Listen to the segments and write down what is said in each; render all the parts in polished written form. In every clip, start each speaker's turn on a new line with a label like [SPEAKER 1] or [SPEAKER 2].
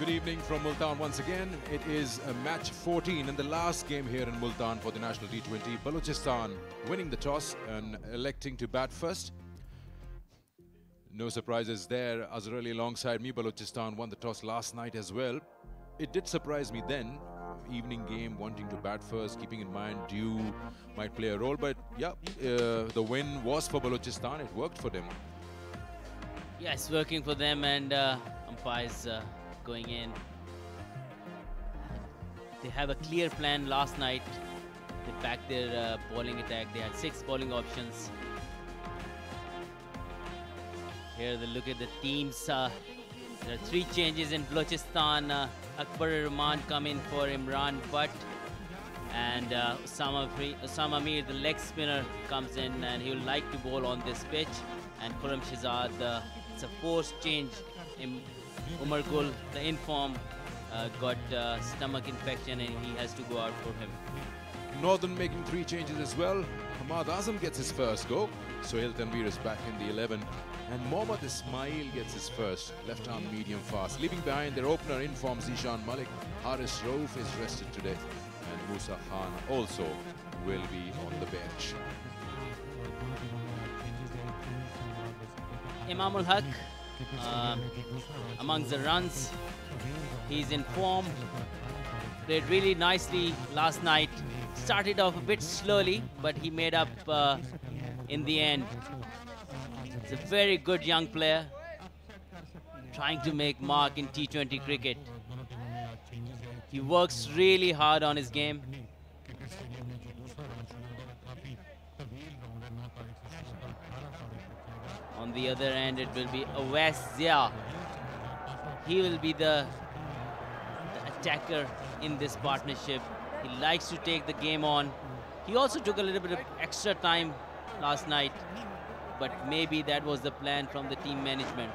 [SPEAKER 1] Good evening from Multan once again. It is match 14 and the last game here in Multan for the national T20. Balochistan winning the toss and electing to bat first. No surprises there. Azrali alongside me. Balochistan won the toss last night as well. It did surprise me then. Evening game, wanting to bat first, keeping in mind Dew might play a role. But yeah, the win was for Balochistan. It worked for them.
[SPEAKER 2] Yeah, it's working for them, and umpires going in. They have a clear plan last night. They backed their bowling attack. They had 6 bowling options. Here they look at the teams. There are 3 changes in Balochistan. Akbar Rahman come in for Imran Butt, and Osama Mir, the leg spinner, comes in, and he would like to bowl on this pitch. And Khurram Shahzad, it's a forced change. Umar Gul, the inform, got stomach infection, and he has to go out for him.
[SPEAKER 1] Northern making 3 changes as well. Hamad Azam gets his first go. Sohail Tanveer is back in the 11. And Mohammad Ismail gets his first left-arm medium fast. Leaving behind their opener inform Zishan Malik. Haris Rauf is rested today. And Musa Khan also will be on the bench.
[SPEAKER 2] Imam ul Haq, amongst the runs, he's in form. Played really nicely last night. Started off a bit slowly, but he made up in the end. He's a very good young player, trying to make mark in T20 cricket. He works really hard on his game. On the other end, it will be Awais Zia. He will be the attacker in this partnership. He likes to take the game on. He also took a little bit of extra time last night, but maybe that was the plan from the team management.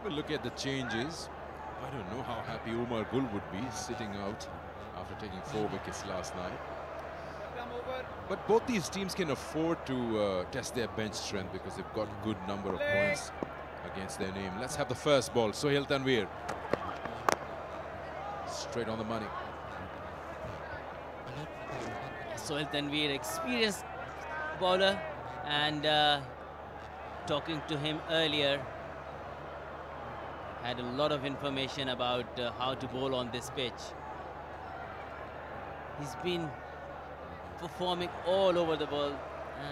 [SPEAKER 1] We'll look at the changes. I don't know how happy Umar Gul would be sitting out after taking 4 wickets last night. But both these teams can afford to test their bench strength because they've got a good number of points against their name. Let's have the first ball. Sohail Tanveer. Straight on the money.
[SPEAKER 2] Sohail Tanveer, experienced bowler, and talking to him earlier, had a lot of information about how to bowl on this pitch. He's been performing all over the world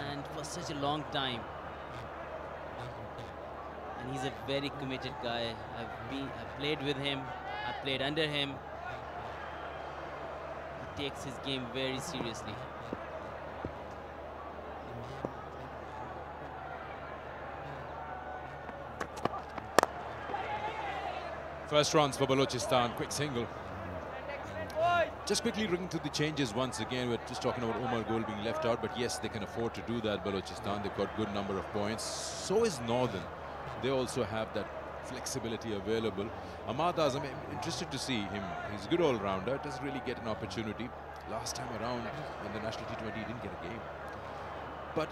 [SPEAKER 2] and for such a long time. And he's a very committed guy. I've played with him, I've played under him. He takes his game very seriously.
[SPEAKER 1] First runs for Balochistan, quick single. Just quickly looking through the changes once again. We're just talking about Umar Gul being left out, but yes, they can afford to do that, Balochistan. They've got good number of points. So is Northern. They also have that flexibility available. Ahmad Azam, I'm interested to see him. He's a good all-rounder, doesn't really get an opportunity. Last time around in the national T20, he didn't get a game. But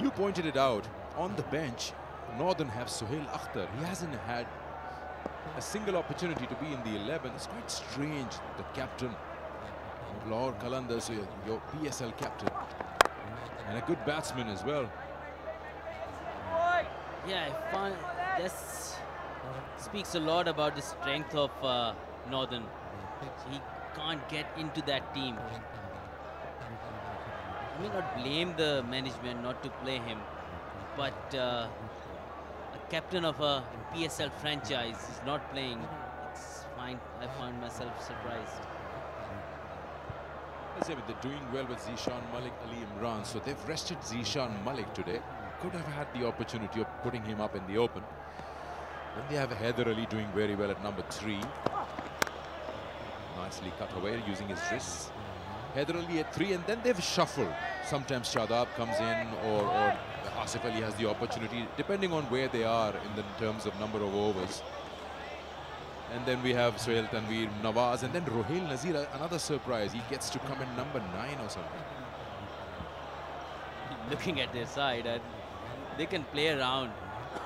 [SPEAKER 1] you pointed it out, on the bench, Northern have Sohail Akhtar. He hasn't had a single opportunity to be in the 11. It's quite strange. The captain, Lahore Qalandars, so your PSL captain, and a good batsman as well.
[SPEAKER 2] Yeah, I find this speaks a lot about the strength of Northern. He can't get into that team. I may not blame the management not to play him, but a captain of a PSL franchise is not playing. It's fine. I found myself surprised.
[SPEAKER 1] They're doing well with Zishan Malik, Ali Imran, so they've rested Zishan Malik today. Could have had the opportunity of putting him up in the open. Then they have Haider Ali doing very well at number 3. Nicely cut away using his wrists. Haider Ali at 3, and then they've shuffled. Sometimes Shadab comes in, or Asif Ali has the opportunity, depending on where they are in the terms of number of overs. And then we have Sohail Tanveer, Nawaz, and then Rohail Nazir, another surprise. He gets to come in number 9 or something.
[SPEAKER 2] Looking at their side, they can play around.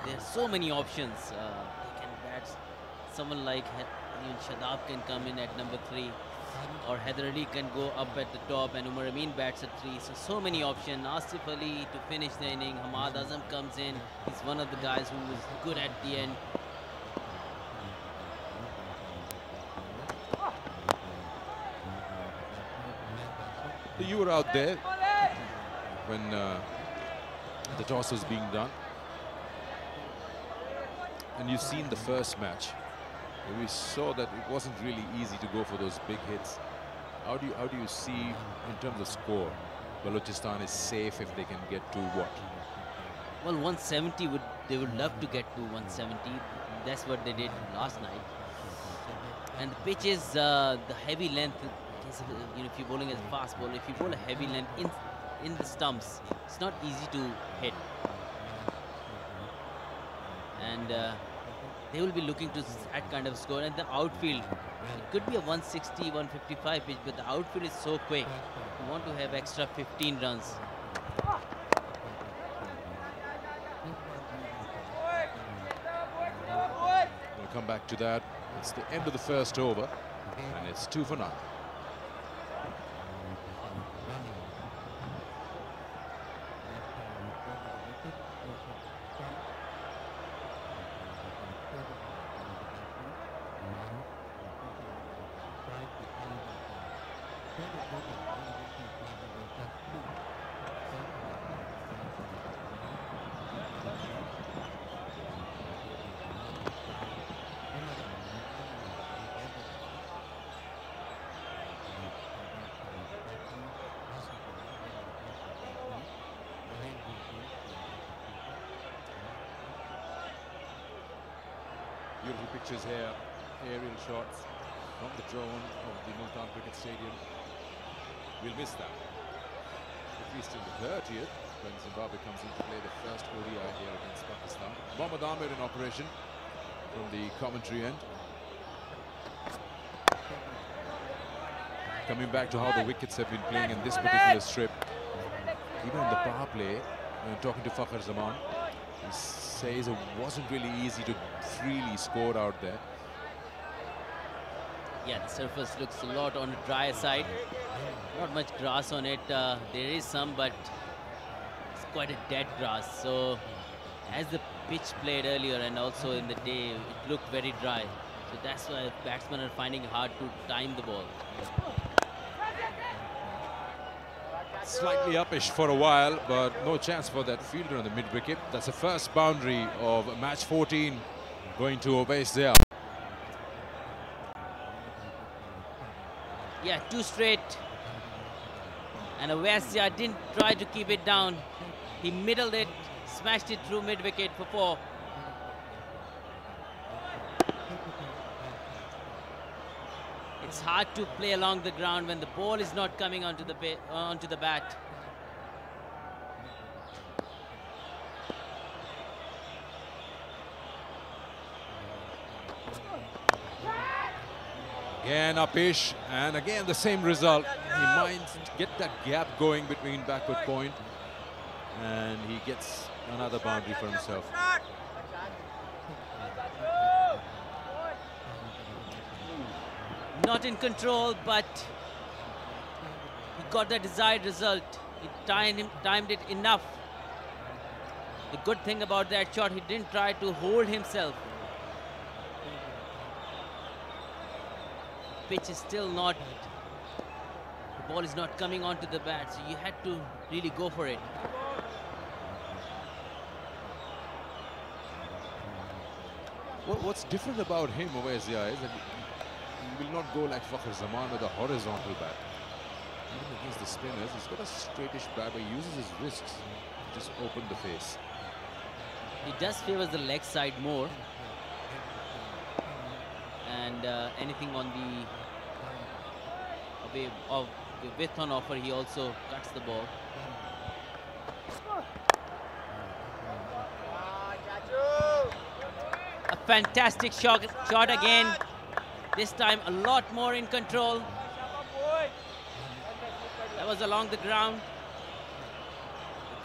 [SPEAKER 2] There are so many options. They can bat. Someone like even Shadab can come in at number 3, or Haider Ali can go up at the top, and Umar Amin bats at 3. So many options. Asif Ali to finish the inning. Hamad Azam comes in. He's one of the guys who was good at the end.
[SPEAKER 1] You were out there when the toss was being done, and you've seen the first match. We saw that it wasn't really easy to go for those big hits. How do you see in terms of score? Balochistan is safe if they can get to what?
[SPEAKER 2] Well, 170 they would love to get to 170. That's what they did last night. And the pitch is the heavy length. You know, if you're bowling as a fast bowler, if you bowl a heavy length in the stumps, it's not easy to hit. And they will be looking to that kind of score. And the outfield, it could be a 160, 155 pitch, but the outfield is so quick. You want to have extra 15 runs.
[SPEAKER 1] We'll come back to that. It's the end of the first over, and it's 2 for 9. Beautiful pictures here, aerial shots from the drone of the Multan Cricket Stadium. We'll miss that. At least in the 30th, when Zimbabwe comes in to play the first ODI here against Pakistan. Mohammad Ahmed in operation from the commentary end. Coming back to how the wickets have been playing in this particular strip. Even in the power play, talking to Fakhar Zaman, he says it wasn't really easy to freely score out there.
[SPEAKER 2] Yeah, the surface looks a lot on the drier side. Not much grass on it. There is some, but it's quite a dead grass. So as the pitch played earlier and also in the day, it looked very dry. So that's why batsmen are finding it hard to time the ball.
[SPEAKER 1] Slightly uppish for a while, but no chance for that fielder on the mid-wicket. That's the first boundary of match 14 going to Owais there.
[SPEAKER 2] Yeah, 2 straight. And Owais didn't try to keep it down. He middled it, smashed it through mid-wicket for 4. It's hard to play along the ground when the ball is not coming onto the bat.
[SPEAKER 1] Again uppish, and again the same result. He might get that gap going between backward point, and he gets another boundary for himself.
[SPEAKER 2] Not in control, but he got the desired result. He timed it enough. The good thing about that shot, he didn't try to hold himself. The pitch is still not, the ball is not coming onto the bat, so you had to really go for it.
[SPEAKER 1] What's different about him, Owais, is that he will not go like Fakhar Zaman with a horizontal bat. Even against the spinners, he's got a straightish bat, but he uses his wrists to just open the face.
[SPEAKER 2] He does favor the leg side more. And anything on the width on offer, he also cuts the ball. A fantastic shot again. This time a lot more in control. That was along the ground.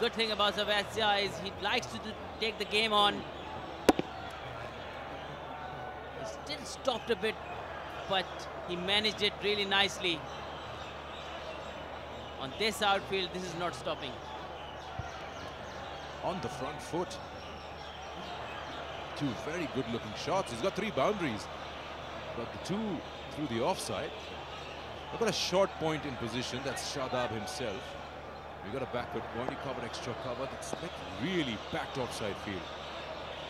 [SPEAKER 2] good thing about Zavazia is he likes to take the game on. He still stopped a bit, but he managed it really nicely. On this outfield, this is not stopping.
[SPEAKER 1] On the front foot. Two very good looking shots. He's got 3 boundaries. But the 2 through the offside. They've got a short point in position. That's Shadab himself. We got a backward point. He covered extra cover. That's like really packed offside field.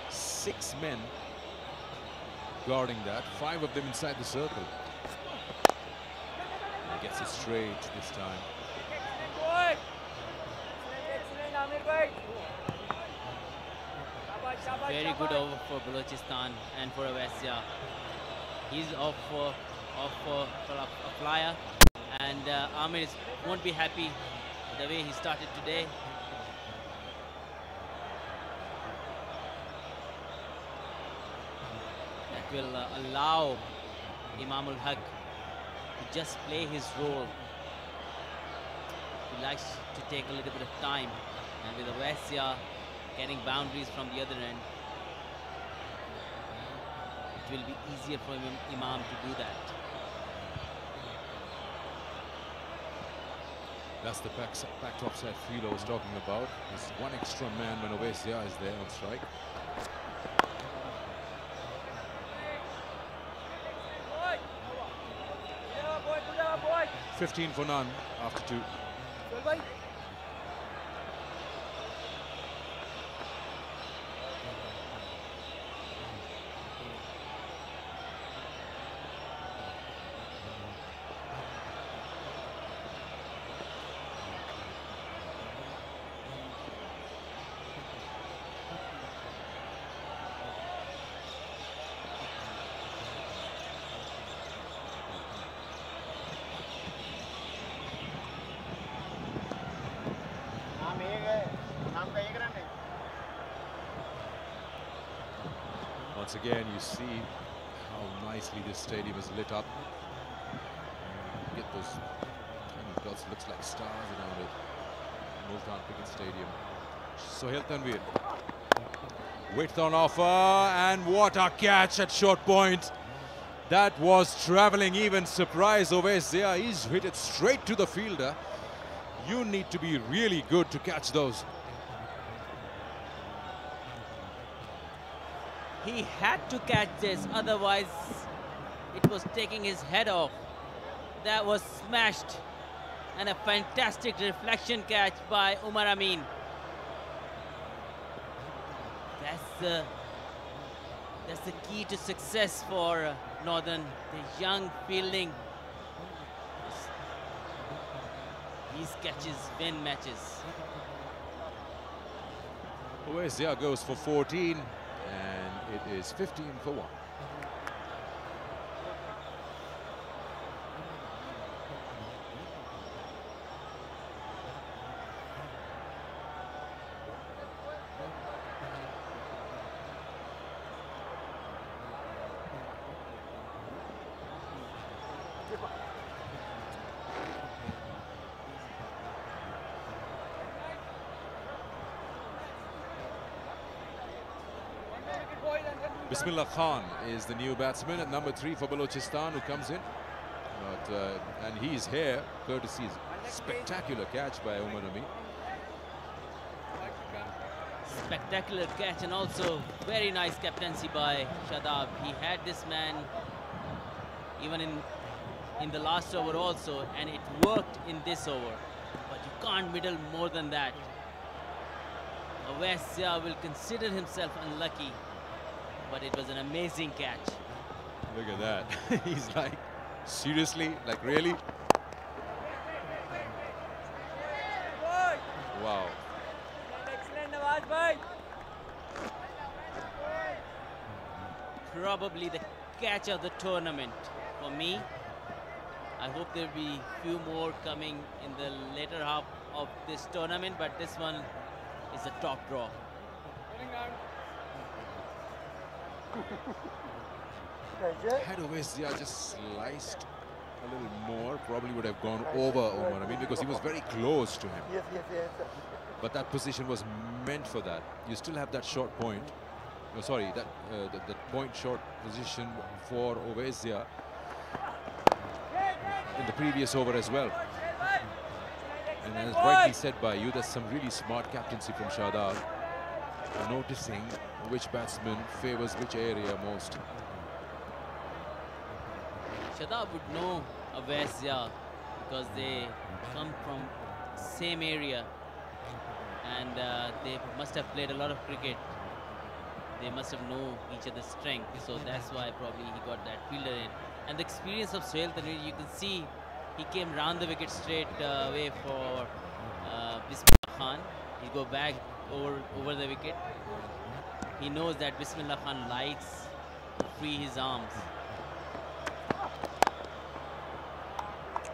[SPEAKER 1] 6 men guarding that. 5 of them inside the circle. He gets it straight this time.
[SPEAKER 2] Very good over for Balochistan and for Avesya. He's off for a flyer, and Amir won't be happy the way he started today. That will allow Imam ul Haq to just play his role. He likes to take a little bit of time, and with Avesya getting boundaries from the other end, it will be easier for Imam to do that.
[SPEAKER 1] That's the back offside field I was talking about. There's 1 extra man when Ovesia is there on strike. $15 for none after 2. Once again, you see how nicely this stadium is lit up. You get those tiny dots, looks like stars around it. Multan Cricket Stadium. Sohail Tanveer. Width on offer, and what a catch at short point. That was travelling, even surprise Ovesia. He's hit it straight to the fielder. You need to be really good to catch those.
[SPEAKER 2] He had to catch this, otherwise it was taking his head off. That was smashed, and a fantastic reflection catch by Umar Amin. That's the key to success for Northern, the young fielding. These catches win matches.
[SPEAKER 1] Ovesia goes for 14, and it is 15 for 1. Bismillah Khan is the new batsman at number 3 for Balochistan, who comes in. And he's here, courtesy spectacular catch by Umar Amin.
[SPEAKER 2] Spectacular catch, and also very nice captaincy by Shadab. He had this man even in the last over also, and it worked in this over. But you can't middle more than that. Ovesia will consider himself unlucky, but it was an amazing catch.
[SPEAKER 1] Look at that. He's like, seriously? Like, really? Wow.
[SPEAKER 2] Probably the catch of the tournament for me. I hope there'll be few more coming in the later half of this tournament, but this one is a top draw.
[SPEAKER 1] Had Ovesia just sliced a little more, probably would have gone over Omar Amin because he was very close to him.
[SPEAKER 3] Yes, yes, yes.
[SPEAKER 1] But that position was meant for that. You still have that short point. No, sorry, that point short position for Ovezia in the previous over as well. And as rightly said by you, that's some really smart captaincy from Shadab, noticing which batsman favors which area most.
[SPEAKER 2] Shadab would know Avezia because they come from same area and they must have played a lot of cricket. They must have known each other's strength, so that's why probably he got that fielder in. And the experience of Sohail Tanvir, you can see he came round the wicket straight away for Bismillah Khan. He'll go back over the wicket. He knows that Bismillah Khan likes to free his arms.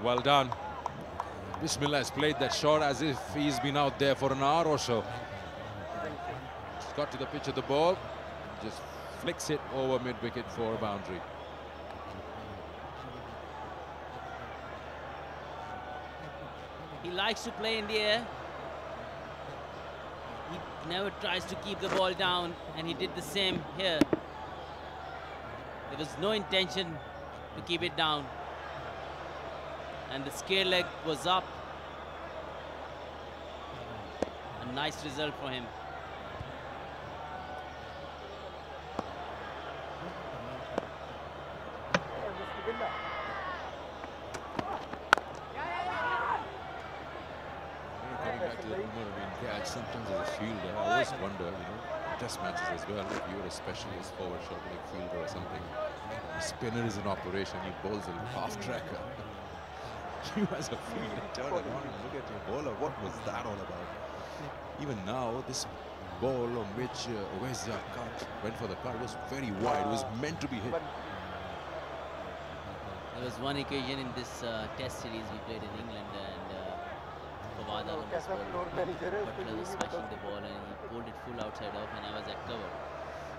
[SPEAKER 1] Well done. Bismillah has played that shot as if he's been out there for an hour or so. He's got to the pitch of the ball, just flicks it over mid-wicket for a boundary.
[SPEAKER 2] He likes to play in the air. He never tries to keep the ball down, and he did the same here. There was no intention to keep it down. And the scare leg was up. A nice result for him.
[SPEAKER 1] Sometimes as a fielder, I always wonder, test matches as well, if you're a specialist forward shot leg fielder or something, the spinner is in operation, he bowls a half tracker. You as a fielder turn around and look at your bowler, what was that all about? Even now, this ball on which Ovezia went for the cut was very wide, it was meant to be hit.
[SPEAKER 2] There was one occasion in this test series we played in England, and Fawad Alam was Butler was smashing the ball and he pulled it full outside off, and I was at cover.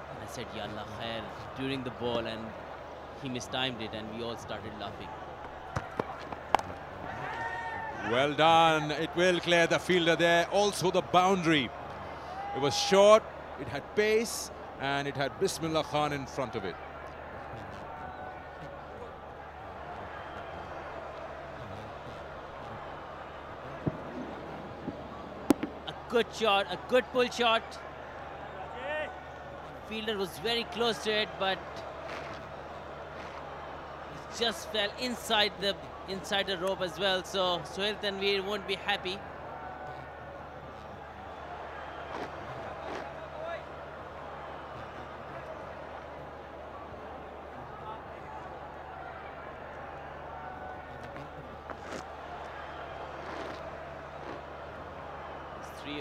[SPEAKER 2] And I said, Ya Allah khair, during the ball, and he mistimed it and we all started laughing.
[SPEAKER 1] Well done. It will clear the fielder there. Also the boundary. It was short, it had pace, and it had Bismillah Khan in front of it.
[SPEAKER 2] Good shot, a good pull shot. Fielder was very close to it, but it just fell inside the rope as well. So Sohail Tanvir won't be happy.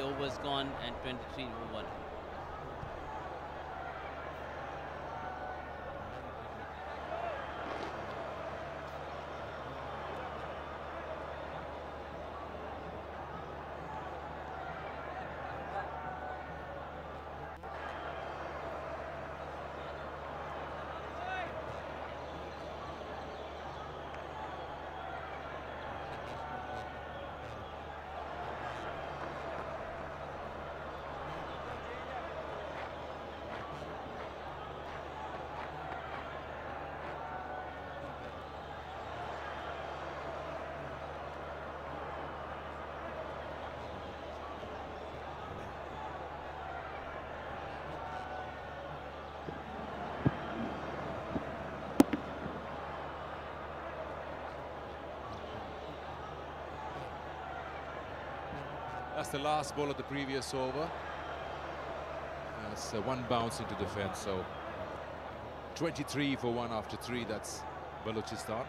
[SPEAKER 2] Overs gone and 23 over 1.
[SPEAKER 1] That's the last ball of the previous over. That's one bounce into defense, so 23 for 1 after 3, that's Balochistan.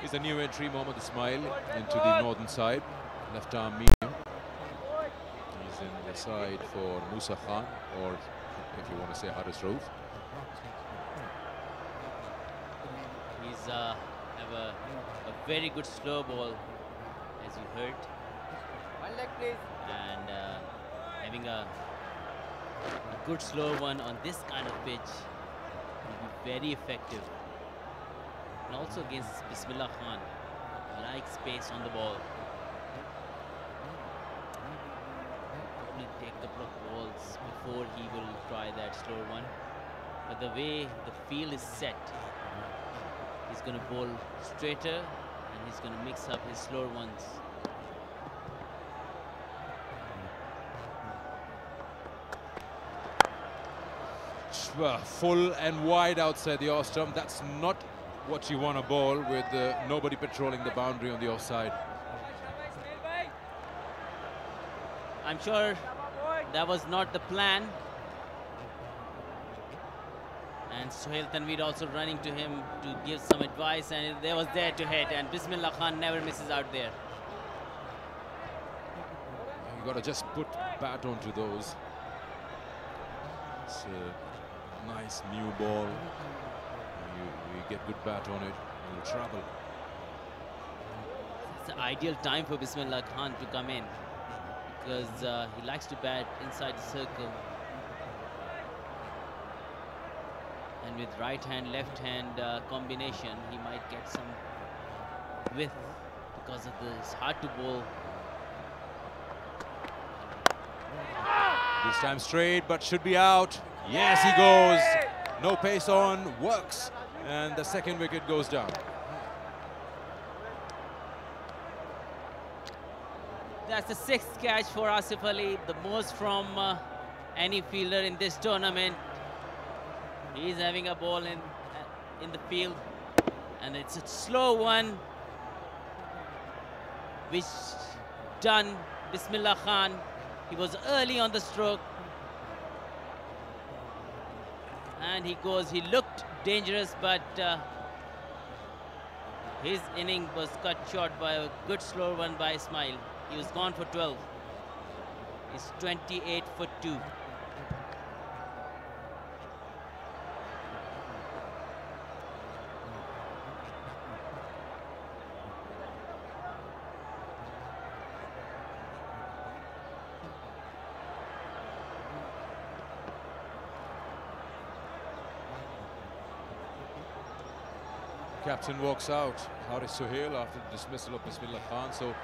[SPEAKER 1] He's a new entry, Mohammad Ismail, into the northern side. Left arm medium. He's in the side for Musa Khan, or if you want to say Haris Rauf.
[SPEAKER 2] He's have a very good slow ball, as you heard.
[SPEAKER 3] One leg, please.
[SPEAKER 2] And having a good slow one on this kind of pitch will be very effective. And also against Bismillah Khan, like space on the ball. Probably take a couple of balls before he will try that slow one. But the way the field is set, he's going to bowl straighter and he's going to mix up his slower ones.
[SPEAKER 1] Full and wide outside the off stump. That's not what you want to bowl with nobody patrolling the boundary on the offside.
[SPEAKER 2] I'm sure that was not the plan. And Sohail Tanveer also running to him to give some advice, and they was there to hit, and Bismillah Khan never misses out there.
[SPEAKER 1] You got to just put bat onto those. It's a nice new ball. You get good bat on it, and you'll travel.
[SPEAKER 2] It's the ideal time for Bismillah Khan to come in, because he likes to bat inside the circle. And with right hand, left hand combination, he might get some width because of this hard to bowl.
[SPEAKER 1] This time straight, but should be out. Yes, he goes. No pace on, works. And the second wicket goes down.
[SPEAKER 2] That's the 6th catch for Asif Ali, the most from any fielder in this tournament. He's having a ball in the field, and it's a slow one, which done Bismillah Khan. He was early on the stroke, and he goes. He looked dangerous, but his inning was cut short by a good slow one by Ismail. He was gone for 12. He's 28 for 2.
[SPEAKER 1] Captain walks out, Haris Sohail, after the dismissal of Bismillah Khan. So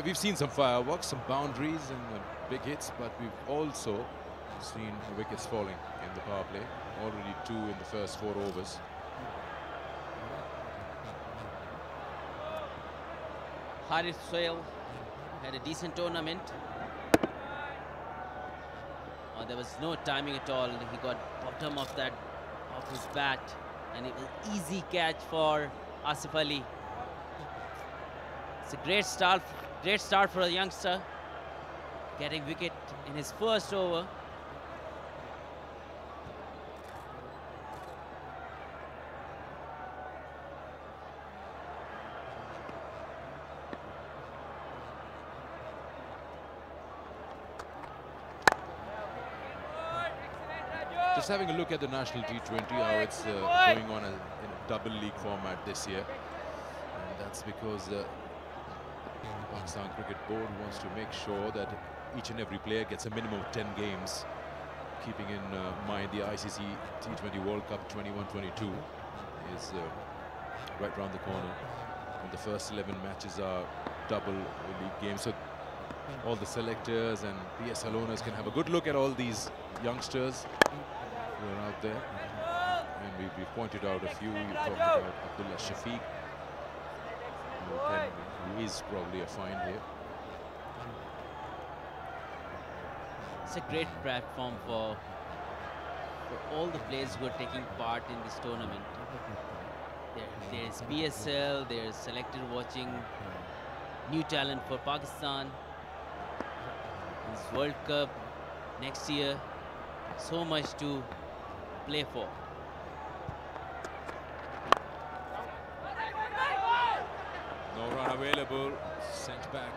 [SPEAKER 1] we've seen some fireworks, some boundaries and big hits, but we've also seen wickets falling in the power play. Already 2 in the first 4 overs.
[SPEAKER 2] Haris Sohail had a decent tournament. There was no timing at all. He got bottom of his bat, and it was easy catch for Asif Ali. It's a great start for a youngster, getting wicket in his first over.
[SPEAKER 1] Just having a look at the national T20, how it's going on in a double league format this year. And that's because the Pakistan Cricket Board wants to make sure that each and every player gets a minimum of 10 games, keeping in mind the ICC T20 World Cup 21-22 is right around the corner. And the first 11 matches are double league games. So all the selectors and PSL owners can have a good look at all these youngsters who are out there. And we pointed out a few. You talked about Abdullah Shafiq, who is probably a find here.
[SPEAKER 2] It's a great platform for all the players who are taking part in this tournament. There's PSL, there's selector watching new talent for Pakistan. This World Cup next year, so much to play for.
[SPEAKER 1] No run available. Sent back,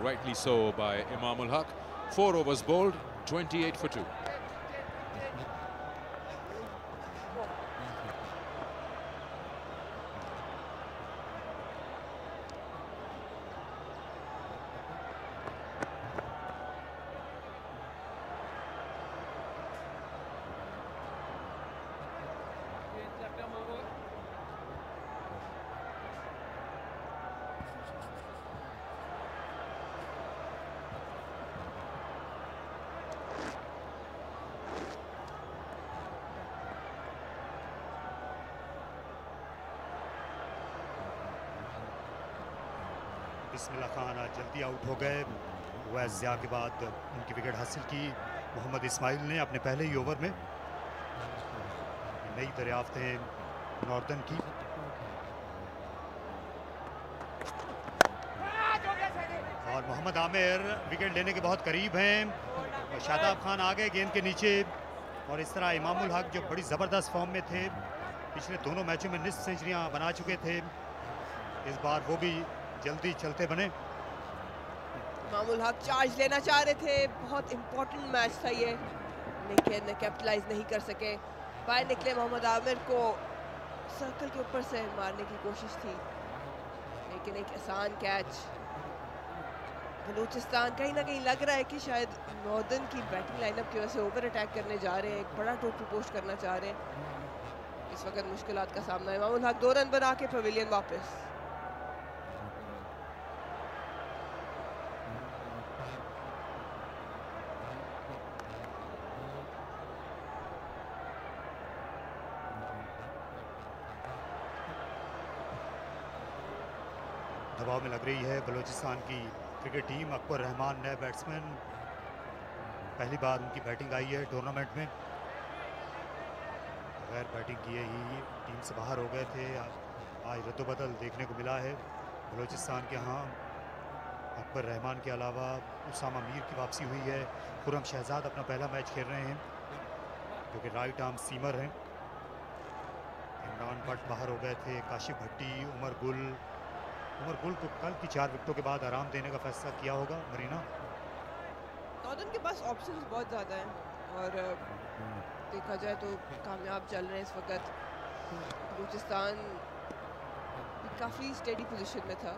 [SPEAKER 1] rightly so, by Imam ul Haq. 4 overs bowled, 28 for 2.
[SPEAKER 4] Bismillah Khan आज जल्दी out हो गए। वैस जिया के बाद उनकी wicket हासिल की मोहम्मद इस्माइल ने अपने पहले ही ओवर में। नई दरियाफ्त है नॉर्दर्न की। और मोहम्मद आमिर विकेट लेने के बहुत करीब हैं। और शादाब खान आ गए गेंद के नीचे। और इस तरह इमाम उल हक जो बड़ी ज़बरदस्त फॉर्म में थे, पिछले दोनों मैचों में निस्फ सेंचुरियां बना चुके थे, इस बार वो भी जल्दी चलते बने।
[SPEAKER 5] इमाम उल हक चार्ज लेना चाह रहे थे, बहुत इंपॉर्टेंट मैच था ये, लेकिन कैपिटलाइज नहीं कर सके। बाहर निकले मोहम्मद आमिर को सर्कल के ऊपर से मारने की कोशिश थी, लेकिन एक आसान कैच। बलूचिस्तान कहीं ना कहीं लग रहा है कि शायद नॉर्दर्न की बैटिंग लाइनअप की वजह से ओवर अटैक करने जा रहे हैं, एक बड़ा टोटल पोस्ट करना चाह रहे हैं। इस वक्त मुश्किलात का सामना। इमाम उल हक 2 रन बना के पवेलियन वापस।
[SPEAKER 4] दबाव में लग रही है बलूचिस्तान की क्रिकेट टीम। अकबर रहमान नए बैट्समैन, पहली बार उनकी बैटिंग आई है टूर्नामेंट में। बगैर बैटिंग किए ही टीम से बाहर हो गए थे। आज रद्दोबदल देखने को मिला है बलूचिस्तान के यहाँ। अकबर रहमान के अलावा उसामा मीर की वापसी हुई है। खुर्रम शहजाद अपना पहला मैच खेल रहे हैं, जो कि राइट आर्म सीमर हैं। इमरान भट्ट बाहर हो गए थे। काशिफ भट्टी, उमर गुल को कल की 4 विकेटों के बाद आराम देने का फैसला किया होगा मरीना।
[SPEAKER 5] नॉर्दर्न के पास ऑप्शंस बहुत ज़्यादा हैं और देखा जाए तो कामयाब चल रहे हैं इस वक्त। बलूचिस्तान काफ़ी स्टेडी पोजीशन में था।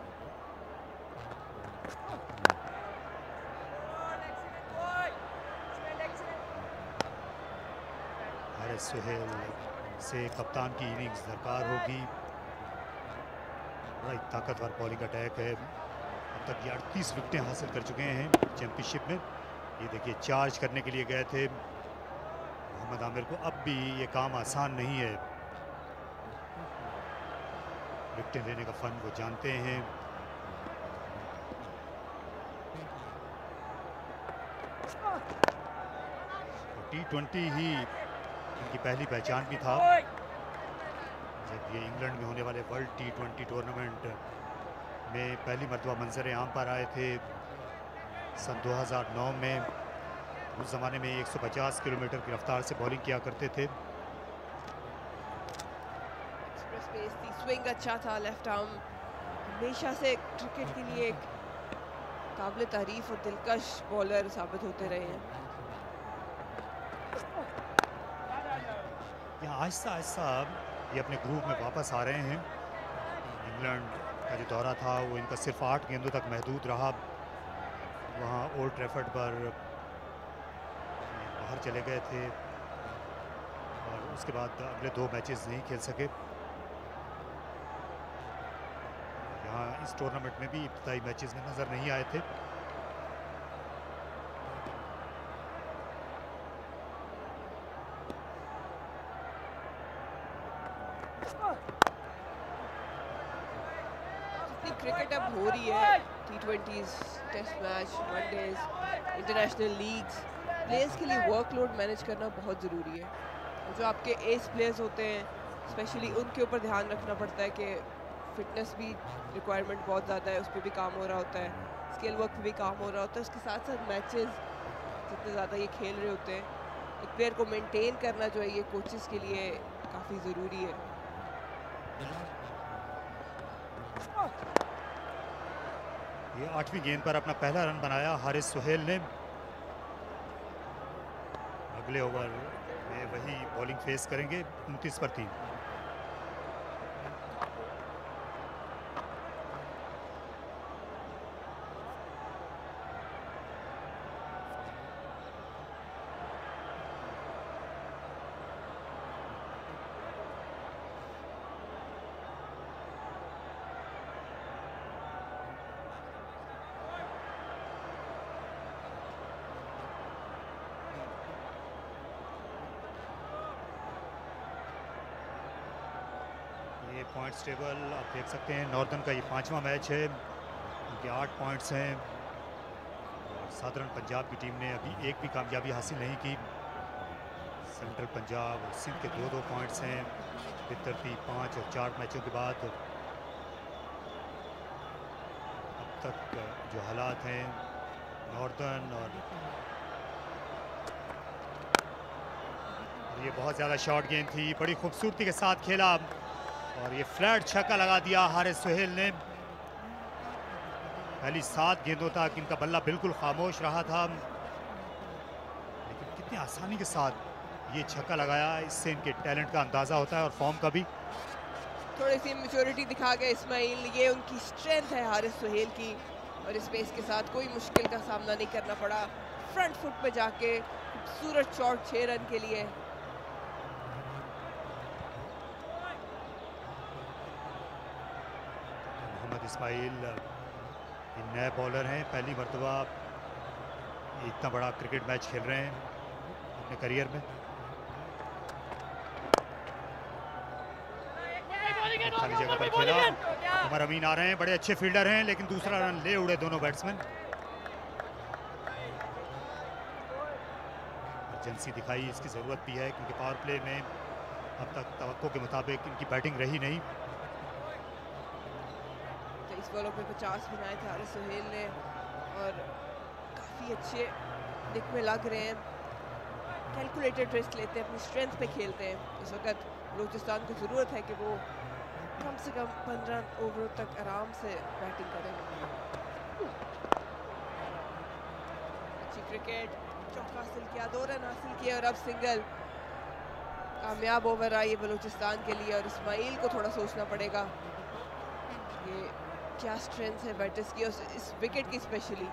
[SPEAKER 4] हारिस सुहेल से कप्तान की इनिंग्स दरकार होगी। बड़ा ताकतवर बॉलिंग अटैक है। अब तक ये 38 विकेटें हासिल कर चुके हैं चैंपियनशिप में। ये देखिए चार्ज करने के लिए गए थे मोहम्मद आमिर को। अब भी ये काम आसान नहीं है। विकेटें लेने का फन वो जानते हैं। T20 ही इनकी पहली पहचान भी था। जब ये इंग्लैंड में होने वाले वर्ल्ड T20 टूर्नामेंट में पहली मरतबा मंजर आम पर आए थे सन 2009 में। उस ज़माने में 150 किलोमीटर की रफ्तार से बॉलिंग किया करते थे।
[SPEAKER 5] एक्सप्रेस पेस थी, स्विंग अच्छा था, लेफ्ट आर्म हमेशा से क्रिकेट के लिए एक काबिल तारीफ और दिलकश बॉलर साबित होते रहे हैं।
[SPEAKER 4] यहाँ आहिस्ता आहिस्ता ये अपने ग्रुप में वापस आ रहे हैं। इंग्लैंड का जो दौरा था वो इनका सिर्फ 8 गेंदों तक महदूद रहा। वहाँ ओल्ड ट्रैफर्ड पर बाहर चले गए थे और उसके बाद अगले 2 मैचेस नहीं खेल सके। यहाँ इस टूर्नामेंट में भी इब्तिदाई मैचेस में नज़र नहीं आए थे।
[SPEAKER 5] क्रिकेट अब हो रही है, T20s, test match, one days, international leagues, players के लिए वर्कलोड मैनेज करना बहुत ज़रूरी है। और जो आपके एस प्लेयर्स होते हैं, स्पेशली उनके ऊपर ध्यान रखना पड़ता है कि फिटनेस भी रिक्वायरमेंट बहुत ज़्यादा है, उस पर भी काम हो रहा होता है, स्किल वर्क पे भी काम हो रहा होता है। उसके साथ साथ मैचेस जितने ज़्यादा ये खेल रहे होते हैं, एक प्लेयर को मेनटेन करना जो है ये कोचेस के लिए काफ़ी ज़रूरी है।
[SPEAKER 4] ये 8वीं गेंद पर अपना पहला रन बनाया हारिस सुहेल ने। अगले ओवर में वही बॉलिंग फेस करेंगे 29 पर 3। पॉइंट्स टेबल आप देख सकते हैं, नॉर्दर्न का ये 5वां मैच है, उनके 8 पॉइंट्स हैं। और साधारण पंजाब की टीम ने अभी एक भी कामयाबी हासिल नहीं की। सेंट्रल पंजाब और सिंध के 2-2 पॉइंट्स हैं बितरतीब 5 और 4 मैचों के बाद। अब तक जो हालात हैं नॉर्दर्न और ये बहुत ज़्यादा शॉर्ट गेंद थी, बड़ी खूबसूरती के साथ खेला और ये फ्लैट छक्का लगा दिया हारिस सुहेल ने। पहली 7 गेंदों तक इनका बल्ला बिल्कुल खामोश रहा था, लेकिन कितनी आसानी के साथ ये छक्का लगाया, इससे इनके टैलेंट का अंदाज़ा होता है और फॉर्म का भी।
[SPEAKER 5] थोड़ी सी मैच्योरिटी दिखा गए इस्माइल, ये उनकी स्ट्रेंथ है हारिस सुहेल की, और स्पेस के साथ कोई मुश्किल का सामना नहीं करना पड़ा। फ्रंट फुट पे जाके खूबसूरत शॉट 6 रन के लिए।
[SPEAKER 4] इस्माइल नए बॉलर हैं, पहली मरतबा इतना बड़ा क्रिकेट मैच खेल रहे हैं अपने करियर में। खाली जगह पर खेला, उमर अमीन आ रहे हैं, बड़े अच्छे फील्डर हैं, लेकिन दूसरा रन ले उड़े दोनों बैट्समैन। अर्जेंसी दिखाई, इसकी ज़रूरत भी है क्योंकि पावर प्ले में अब तक तवक्को के मुताबिक इनकी बैटिंग रही नहीं।
[SPEAKER 5] इस बॉलों पे 50 बनाए थे हारिस सुहेल ने और काफ़ी अच्छे दिख में लग रहे हैं। कैलकुलेटेड रिस्क लेते हैं, अपनी स्ट्रेंथ पे खेलते हैं। इस वक्त बलूचिस्तान को ज़रूरत है कि वो कम से कम 15 ओवरों तक आराम से बैटिंग करें। अच्छी क्रिकेट, चौका हासिल किया, 2 रन हासिल किए और अब सिंगल। कामयाब ओवर आई बलूचिस्तान के लिए और इस्माइल को थोड़ा सोचना पड़ेगा ये क्या स्ट्रेंथ है बैटर्स की, और इस विकेट की स्पेशली।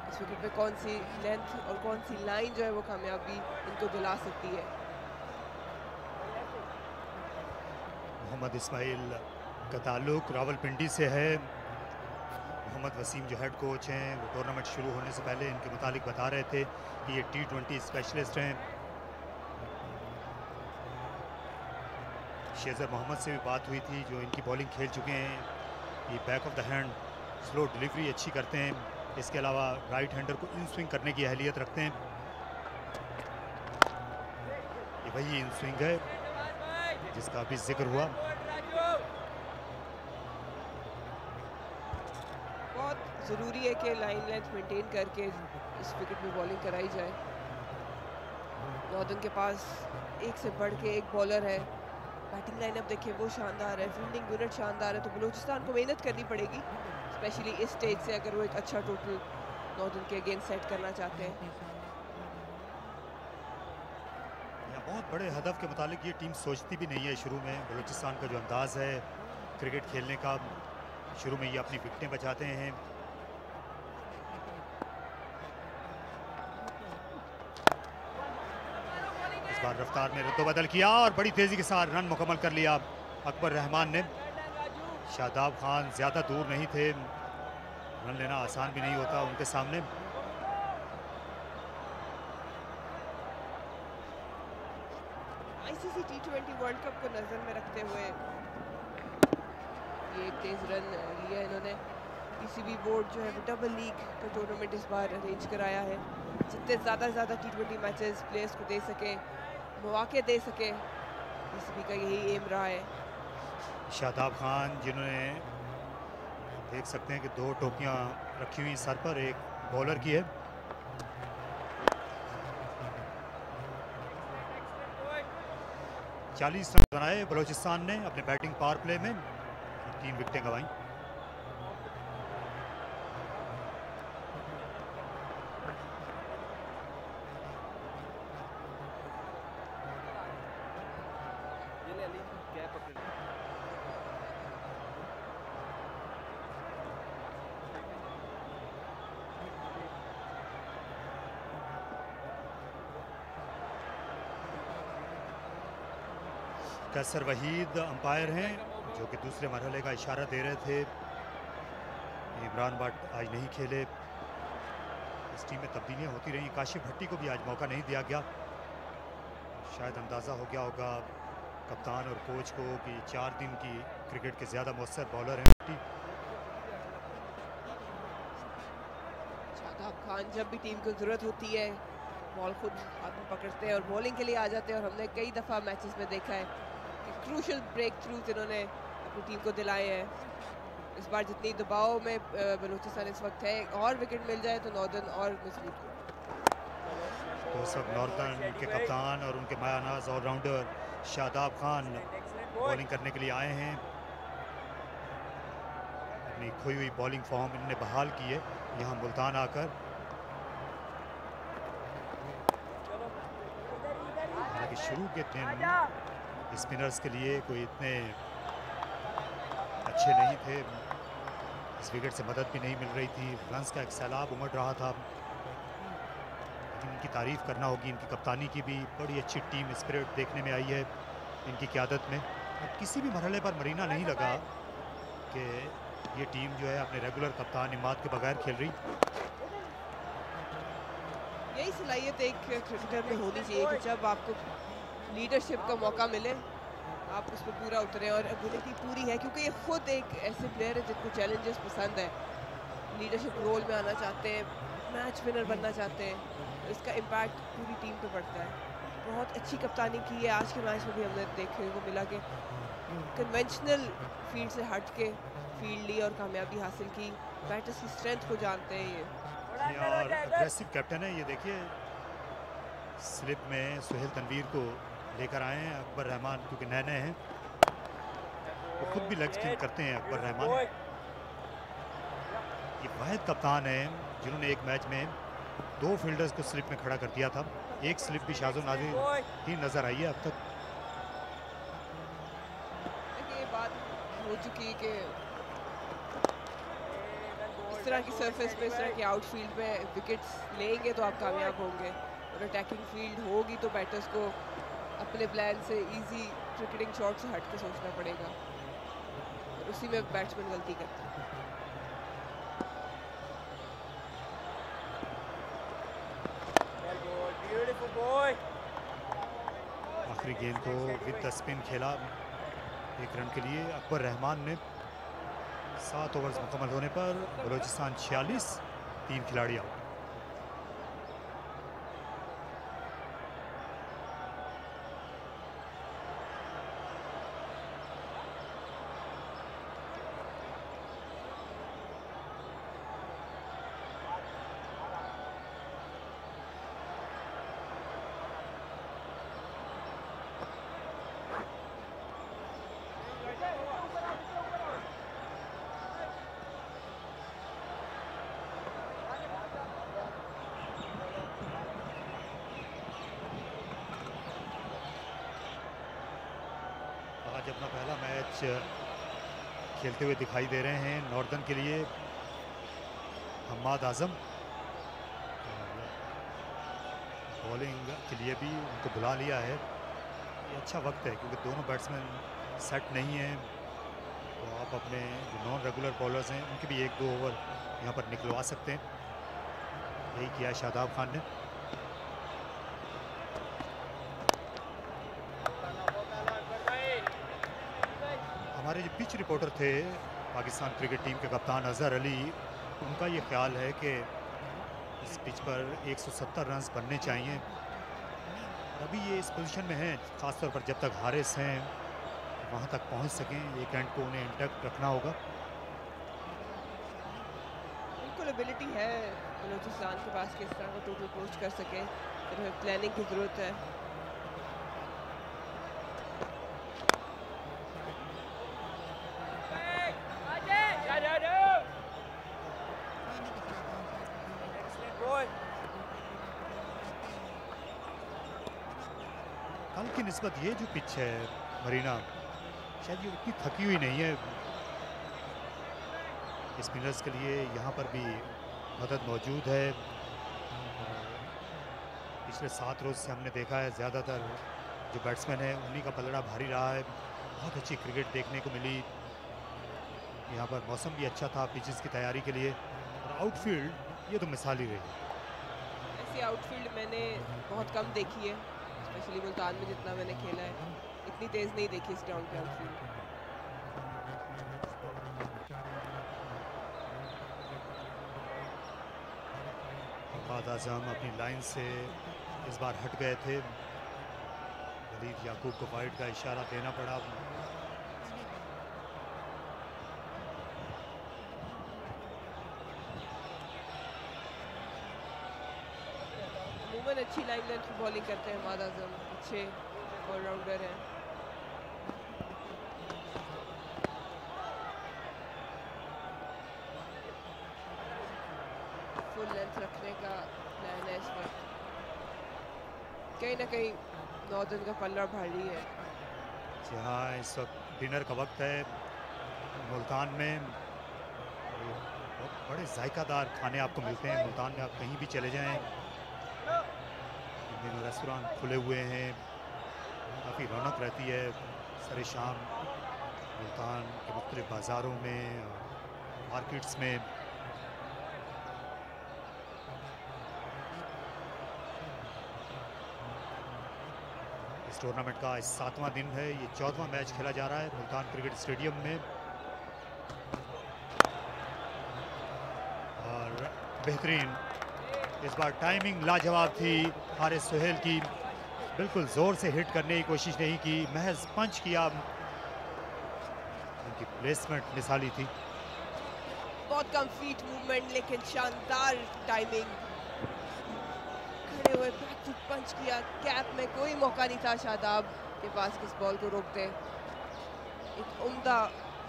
[SPEAKER 5] इस विकेट पे कौन सी लेंथ और कौन सी लाइन जो है वो कामयाबी इनको दिला सकती है।
[SPEAKER 4] मोहम्मद इस्माइल का ताल्लुक रावलपिंडी से है। मोहम्मद वसीम जो हेड कोच हैं, वो टूर्नामेंट शुरू होने से पहले इनके मुतालिक बता रहे थे कि ये T20 स्पेशलिस्ट हैं। शेजर मोहम्मद से भी बात हुई थी, जो इनकी बॉलिंग खेल चुके हैं। ये back of the hand slow delivery अच्छी करते हैं, इसके अलावा राइट हैंडर को इन स्विंग करने की अहलियत रखते हैं। ये वही इन स्विंग है जिसका अभी जिक्र हुआ।
[SPEAKER 5] बहुत ज़रूरी है कि लाइन लेंथ मेंटेन करके इस विकेट में बॉलिंग कराई जाए। नॉर्दर्न के पास एक से बढ़ के एक बॉलर है। बैटिंग लाइनअप देखिए वो शानदार है, फील्डिंग यूनिट शानदार है, तो बलूचिस्तान को मेहनत करनी पड़ेगी, स्पेशली इस स्टेज से, अगर वो एक अच्छा टोटल नॉर्दर्न के अगेंस्ट सेट करना चाहते हैं।
[SPEAKER 4] बहुत बड़े हदफ के मुतालिक ये टीम सोचती भी नहीं है शुरू में। बलूचिस्तान का जो अंदाज है क्रिकेट खेलने का, शुरू में ये अपनी विकेटें बचाते हैं। इस बार रफ्तार में रद्दोबदल किया और बड़ी तेजी के साथ रन मुकम्मल कर लिया अकबर रहमान ने। शादाब खान ज़्यादा दूर नहीं थे, रन लेना आसान भी नहीं होता उनके सामने।
[SPEAKER 5] आईसीसी T20 वर्ल्ड कप को नजर में रखते हुए ये एक तेज रन लिया इन्होंने। पीसीबी बोर्ड जो है वो डबल लीग का टूर्नामेंट इस बार अरेंज कराया है, जितने ज़्यादा T20 मैचेस प्लेयर्स को दे सके, मौके दे सके, पीसीबी का यही एम रहा है।
[SPEAKER 4] शादाब खान जिन्होंने देख सकते हैं कि 2 टोपियां रखी हुई सर पर, एक बॉलर की है। चालीस रन बनाए बलूचिस्तान ने अपने बैटिंग पावर प्ले में, 3 विकेटें गंवाई। कैसर वहीद अंपायर हैं जो कि दूसरे मरहले का इशारा दे रहे थे। इमरान भट्ट आज नहीं खेले। इस टीम में तब्दीलियां होती रही। काशिफ भट्टी को भी आज मौका नहीं दिया गया। शायद अंदाज़ा हो गया होगा कप्तान और कोच को कि 4 दिन की क्रिकेट के ज़्यादा मौसर बॉलर हैं भट्टी।
[SPEAKER 5] शादाब खान जब भी टीम को ज़रूरत होती है बॉल खुद हाथ में पकड़ते हैं और बॉलिंग के लिए आ जाते हैं, और हमने कई दफ़ा मैचेस में देखा है कि क्रूशल ब्रेक थ्रूज इन्होंने अपनी टीम को दिलाए हैं। इस बार जितनी दबाव में बलूचिस्तान इस वक्त है, और विकेट मिल जाए तो नॉर्दर्न और मजबूत हो।
[SPEAKER 4] तो उस वक्त नॉर्दर्न के कप्तान और उनके मायानाज ऑलराउंडर शादाब खान बॉलिंग करने के लिए आए हैं। अपनी खोई हुई बॉलिंग फॉर्म इन्होंने बहाल की है यहाँ मुल्तान आकर। हालांकि शुरू के दिन स्पिनर्स के लिए कोई इतने अच्छे नहीं थे। इस विकेट से मदद भी नहीं मिल रही थी। रन्स का एक सैलाब उमड़ रहा था। लेकिन इनकी तारीफ करना होगी, इनकी कप्तानी की भी बड़ी अच्छी टीम स्पिरिट देखने में आई है इनकी क़यादत में। अब किसी भी मरहले पर मरीना नहीं लगा कि ये टीम जो है अपने रेगुलर कप्तान इमाद के बगैर खेल रही।
[SPEAKER 5] यही सलाहियत एक क्रिकेटर में होनी चाहिए कि जब आपको लीडरशिप का मौका मिले आप उस पर पूरा उतरें, और एबिलिटी पूरी है क्योंकि ये खुद एक ऐसे प्लेयर है जिनको चैलेंजेस पसंद है, लीडरशिप रोल में आना चाहते हैं, मैच विनर बनना चाहते हैं। तो इसका इम्पैक्ट पूरी टीम पे पड़ता है। बहुत अच्छी कप्तानी की है। आज के मैच में भी हमने देखने को मिला कि कन्वेंशनल फील्ड से हट के फील्ड ली और कामयाबी हासिल की। बैटर्स की स्ट्रेंथ को जानते हैं ये,
[SPEAKER 4] और अग्रेसिव कैप्टन है ये। देखिए स्लिप में सुहेल तनवीर को लेकर आए हैं अकबर रहमान, क्योंकि नए नए हैं। वो खुद भी लेग स्पिन करते हैं अकबर रहमान। ये वाहिद कप्तान है जिन्होंने एक मैच में 2 फील्डर्स को स्लिप में खड़ा कर दिया था। एक स्लिप भी शाजो नाजिर ही नजर आई है अब तक।
[SPEAKER 5] ये बात हो चुकी कि इस तरह की सरफेस पे, इस तरह की आउटफील्ड में विकेट्स लेंगे तो आप कामयाब होंगे, और अटैकिंग फील्ड होगी तो बैटर्स को अपने प्लान से इजी क्रिकेटिंग शॉट से हट के सोचना पड़ेगा, और उसी में बैट्समैन गलती करता है।
[SPEAKER 4] आखिरी गेंद को विद द स्पिन खेला 1 रन के लिए अकबर रहमान ने। 7 ओवर्स मुकम्मल होने पर बलूचिस्तान 46, 3 खिलाड़ी आउट। आज अपना पहला मैच खेलते हुए दिखाई दे रहे हैं नॉर्दर्न के लिए हम्माद आजम। बॉलिंग के लिए भी उनको बुला लिया है। ये अच्छा वक्त है क्योंकि दोनों बैट्समैन सेट नहीं हैं, तो आप अपने जो नॉन रेगुलर बॉलर्स हैं उनके भी 1-2 ओवर यहाँ पर निकलवा सकते हैं। यही किया है शादाब खान ने। हमारे जो पिच रिपोर्टर थे पाकिस्तान क्रिकेट टीम के कप्तान अजहर अली, उनका ये ख्याल है कि इस पिच पर 170 रन्स बनने चाहिए। अभी ये इस पोजीशन में हैं, ख़ासतौर पर जब तक हारिस हैं वहाँ तक पहुँच सकें, एक एंड को उन्हें इंटैक्ट रखना होगा।
[SPEAKER 5] बिल्कुल एबिलिटी है बलूचिस्तान के पास कि इस तरह का टोटल पोस्ट कर सके, फिर प्लानिंग की ज़रूरत है।
[SPEAKER 4] कल की निस्बत ये जो पिच है मरीना, शायद ये इतनी थकी हुई नहीं है। स्पिनर्स के लिए यहाँ पर भी मदद मौजूद है। पिछले 7 रोज से हमने देखा है ज़्यादातर जो बैट्समैन है उन्हीं का पलड़ा भारी रहा है। बहुत अच्छी क्रिकेट देखने को मिली। यहाँ पर मौसम भी अच्छा था पिचेस की तैयारी के लिए, और आउटफील्ड ये तो मिसाल ही रही।
[SPEAKER 5] ऐसी आउटफील्ड मैंने बहुत कम देखी है, स्पेशली मुल्तान में जितना मैंने खेला है, इतनी तेज़ नहीं देखी इस ग्राउंड पे आउटफील्ड।
[SPEAKER 4] आज़म अपनी लाइन से इस बार हट गए थे। वलीद याकूब को वाइड का इशारा देना पड़ा।
[SPEAKER 5] अमूमन अच्छी लाइन लेंथ की बॉलिंग करते हैं हमाद आज़म, अच्छे ऑलराउंडर हैं। फुल लेंथ रखने का प्लान है इस वक्त। कहीं ना कहीं नॉर्दर्न का पल्ला भारी है।
[SPEAKER 4] जी हाँ, इस वक्त डिनर का वक्त है मुल्तान में। बहुत बड़े जायकादार खाने आपको मिलते हैं मुल्तान में। आप कहीं भी चले जाएं, इन दिनों रेस्टोरेंट खुले हुए हैं, काफ़ी रौनक रहती है सरे शाम मुल्तान के मुख्तलिफ बाज़ारों में, मार्केट्स में। इस टूर्नामेंट का 7वां दिन है। ये 14वां मैच खेला जा रहा है मुल्तान क्रिकेट स्टेडियम में। और बेहतरीन इस बार टाइमिंग लाजवाब थी हारिस सुहेल की। बिल्कुल जोर से हिट करने की कोशिश नहीं की, महज पंच किया। उनकी प्लेसमेंट मिसाली थी।
[SPEAKER 5] बहुत कम फीट मूवमेंट लेकिन शानदार टाइमिंग। खड़े हुए बैक फुट पंच किया। कैप में कोई मौका नहीं था शादाब के पास किस बॉल को रोकते। एक उम्दा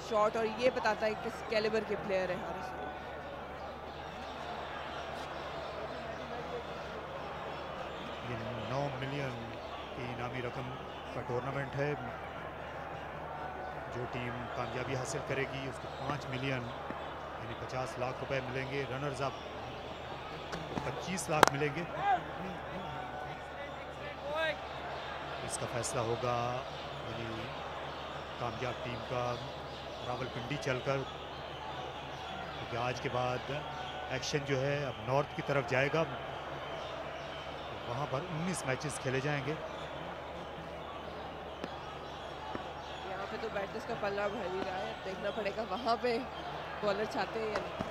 [SPEAKER 5] शॉट, और ये बताता है किस कैलिबर के प्लेयर है हारिस सुहेल।
[SPEAKER 4] ये 9 मिलियन की इनामी रकम का टूर्नामेंट है। जो टीम कामयाबी हासिल करेगी उसको 5 मिलियन यानी 50 लाख रुपए मिलेंगे। रनर्स अप 25 लाख मिलेंगे। इसका फैसला होगा यानी कामयाब टीम का रावलपिंडी चलकर, क्योंकि आज के बाद एक्शन जो है अब नॉर्थ की तरफ जाएगा। तो वहाँ पर 19 मैचेस खेले जाएंगे।
[SPEAKER 5] यहाँ पे तो बैटर्स का पल्ला भर ही रहा है, देखना पड़ेगा वहाँ पे बॉलर चाहते हैं या नहीं।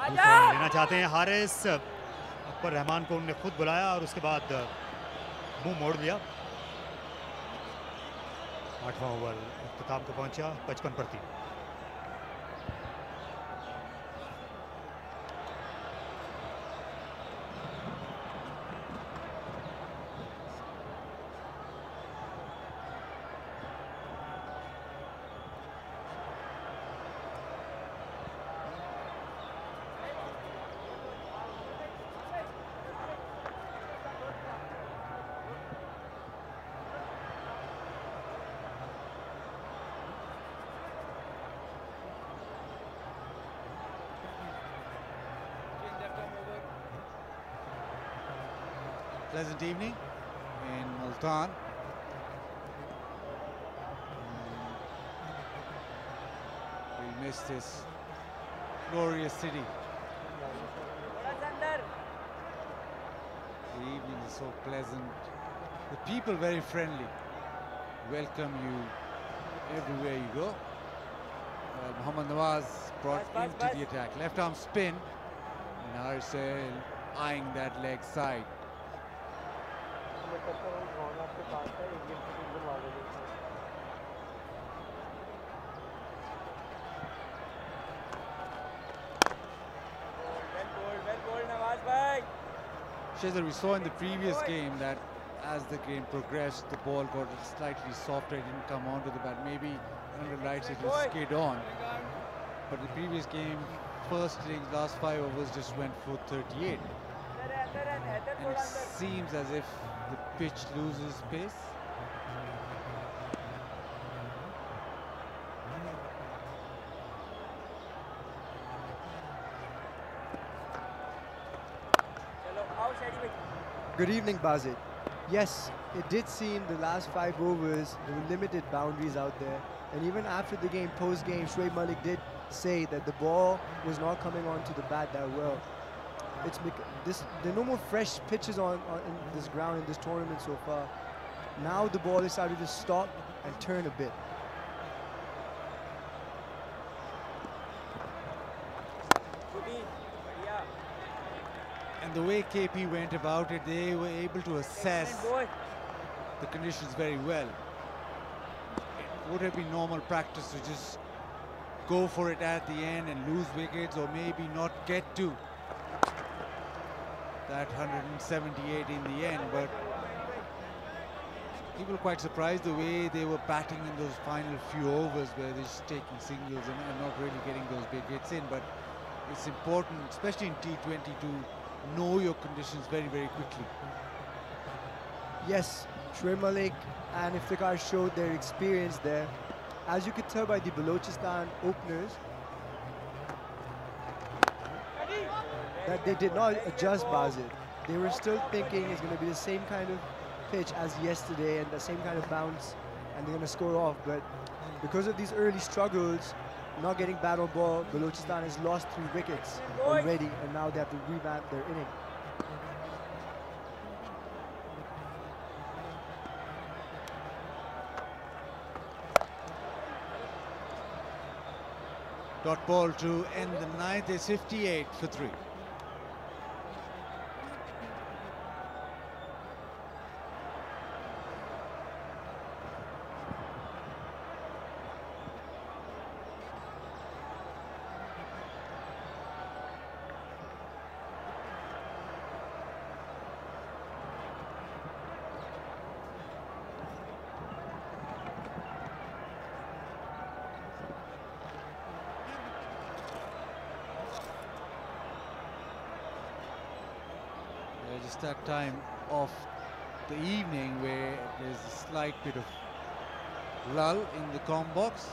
[SPEAKER 4] लेना चाहते हैं हारिस। अकबर रहमान को उन्होंने खुद बुलाया और उसके बाद मुंह मोड़ लिया। 8वां ओवर इख्तिताम को पहुंचा 55 पर 3।
[SPEAKER 6] Pleasant evening in Multan. We'll miss this glorious city. The evening is so pleasant. The people very friendly. Welcome you everywhere you go. Mohammad Nawaz brought into the attack. Left arm spin. And Haris eyeing that leg side. Shazar, we saw in the previous game that as the game progressed, the ball got slightly softer, it didn't come onto the bat. Maybe under lights it will skid on. But the previous game, first innings, last 5 overs just went for 38. And it seems as if the pitch loses pace.
[SPEAKER 7] Good evening, Bazit. Yes, it did seem the last 5 overs, there were limited boundaries out there. And even after the game, post-game, Shoaib Malik did say that the ball was not coming onto the bat that well. It's there are no more fresh pitches in this ground in this tournament so far. Now the ball is starting to stop and turn a bit.
[SPEAKER 6] And the way KP went about it, they were able to assess the conditions very well. It would have been normal practice to just go for it at the end and lose wickets, or maybe not get to that 178 in the end, but people were quite surprised the way they were batting in those final few overs where they're just taking singles and not really getting those big hits in. But it's important, especially in T20, to know your conditions very, very quickly.
[SPEAKER 7] Yes, Shoaib Malik and Iftikhar showed their experience there. As you could tell by the Balochistan openers, that they did not adjust Bazit. They were still thinking it's going to be the same kind of pitch as yesterday and the same kind of bounce, and they're going to score off. But because of these early struggles, not getting bat on ball, Balochistan has lost 3 wickets already, and now they have to revamp their inning.
[SPEAKER 6] Dot ball to end the 9th is 58 for 3. Just that time of the evening where there's a slight bit of lull in the comm box.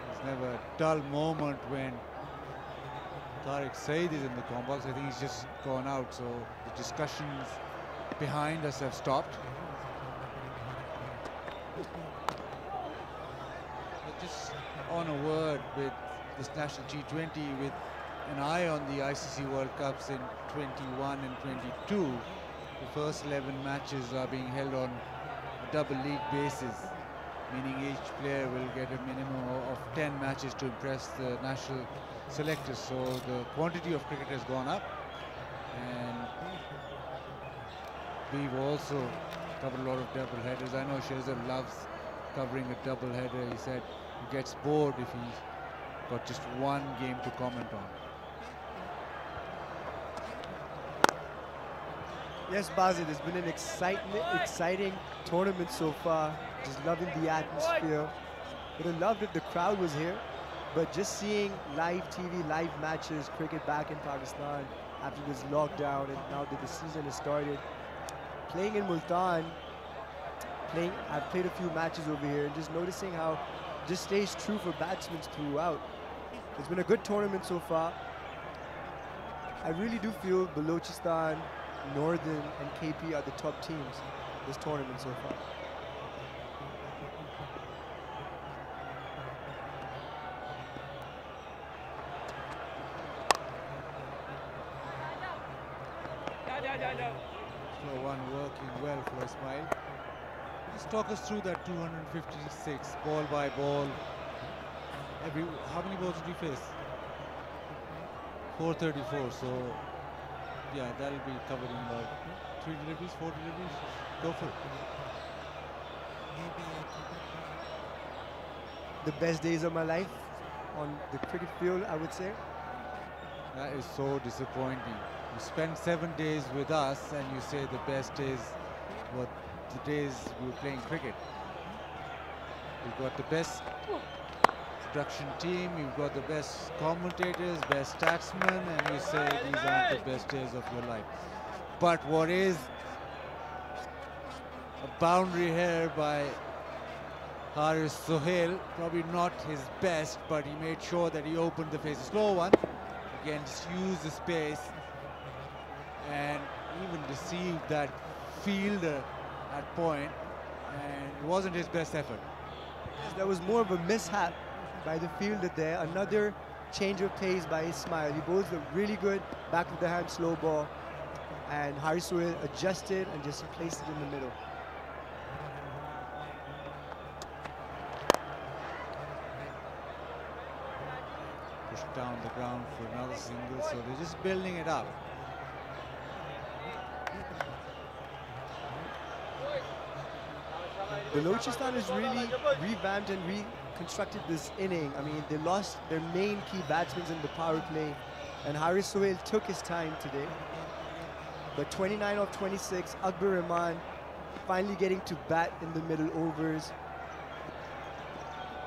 [SPEAKER 6] There's never a dull moment when Tariq Said is in the comm box. I think he's just gone out, so the discussions behind us have stopped. But just on a word with this national T20, with an eye on the ICC World Cups in 21 and 22, the first 11 matches are being held on a double league basis, meaning each player will get a minimum of 10 matches to impress the national selectors. So the quantity of cricket has gone up, and we've also covered a lot of double headers. I know Shazad loves covering a double header. He said he gets bored if he's got just one game to comment on.
[SPEAKER 7] Yes, Bazit, it's been an exciting tournament so far. Just loving the atmosphere. Would have loved if the crowd was here, but just seeing live TV, live matches, cricket back in Pakistan after this lockdown, and now that the season has started. Playing in Multan, I've played a few matches over here, and just noticing how it just stays true for batsmen throughout. It's been a good tournament so far. I really do feel Balochistan, Northern and KP are the top teams this tournament so far.
[SPEAKER 6] Slow one working well for Ismail. Just talk us through that 256 ball by ball. How many balls did you face? 434. So yeah, that'll be covered in about 3 deliveries, 4 deliveries. Go for it.
[SPEAKER 7] The best days of my life on the cricket field, I would say.
[SPEAKER 6] That is so disappointing. You spend 7 days with us and you say the best days were the days we were playing cricket. We got the best production team, you've got the best commentators, best statsmen, and you say these aren't the best days of your life. But what is a boundary here by Haris Sohail, probably not his best, but he made sure that he opened the face. A slow one, again just use the space and even deceived that fielder at point, and it wasn't his best effort.
[SPEAKER 7] There was more of a mishap by the fielder there. Another change of pace by Ismail. He both looked really good, back of the hand slow ball, and Haris Sohail adjusted and just placed it in the middle.
[SPEAKER 6] Pushed down the ground for another single, so they're just building it up.
[SPEAKER 7] Balochistan has really revamped and reconstructed this inning. I mean, they lost their main key batsmen in the power play, and Haris Sohail took his time today. But 29 of 26, Akbar Rahman finally getting to bat in the middle overs.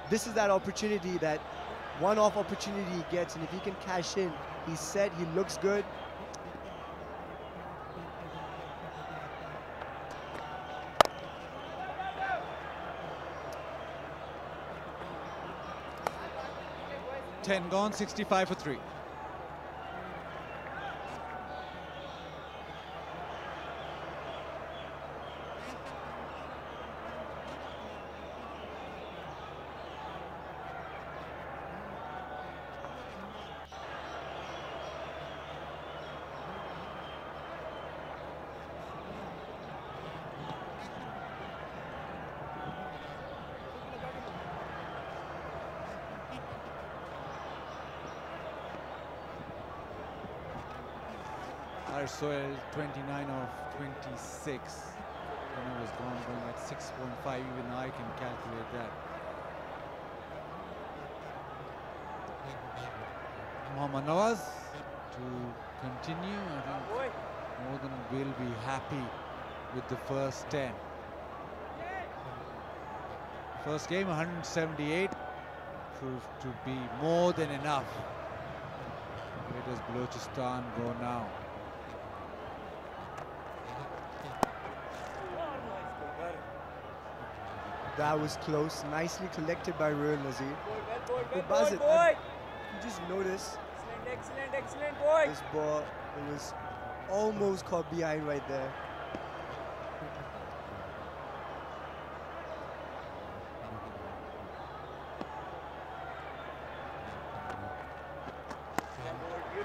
[SPEAKER 7] This is that opportunity, that one-off opportunity he gets, and if he can cash in, he's set, he looks good.
[SPEAKER 6] Ten gone, 65 for 3. Haris Sohail 29 of 26. Was going at 6.5. Even I can calculate that. Mohammad Nawaz to continue. I think more than will be happy with the first 10. First game 178 proved to be more than enough. Where does Balochistan go now?
[SPEAKER 7] That was close, nicely collected by Royal Nazir. But Bazit, you just notice
[SPEAKER 3] Excellent, boy.
[SPEAKER 7] this ball, it was almost caught behind right there.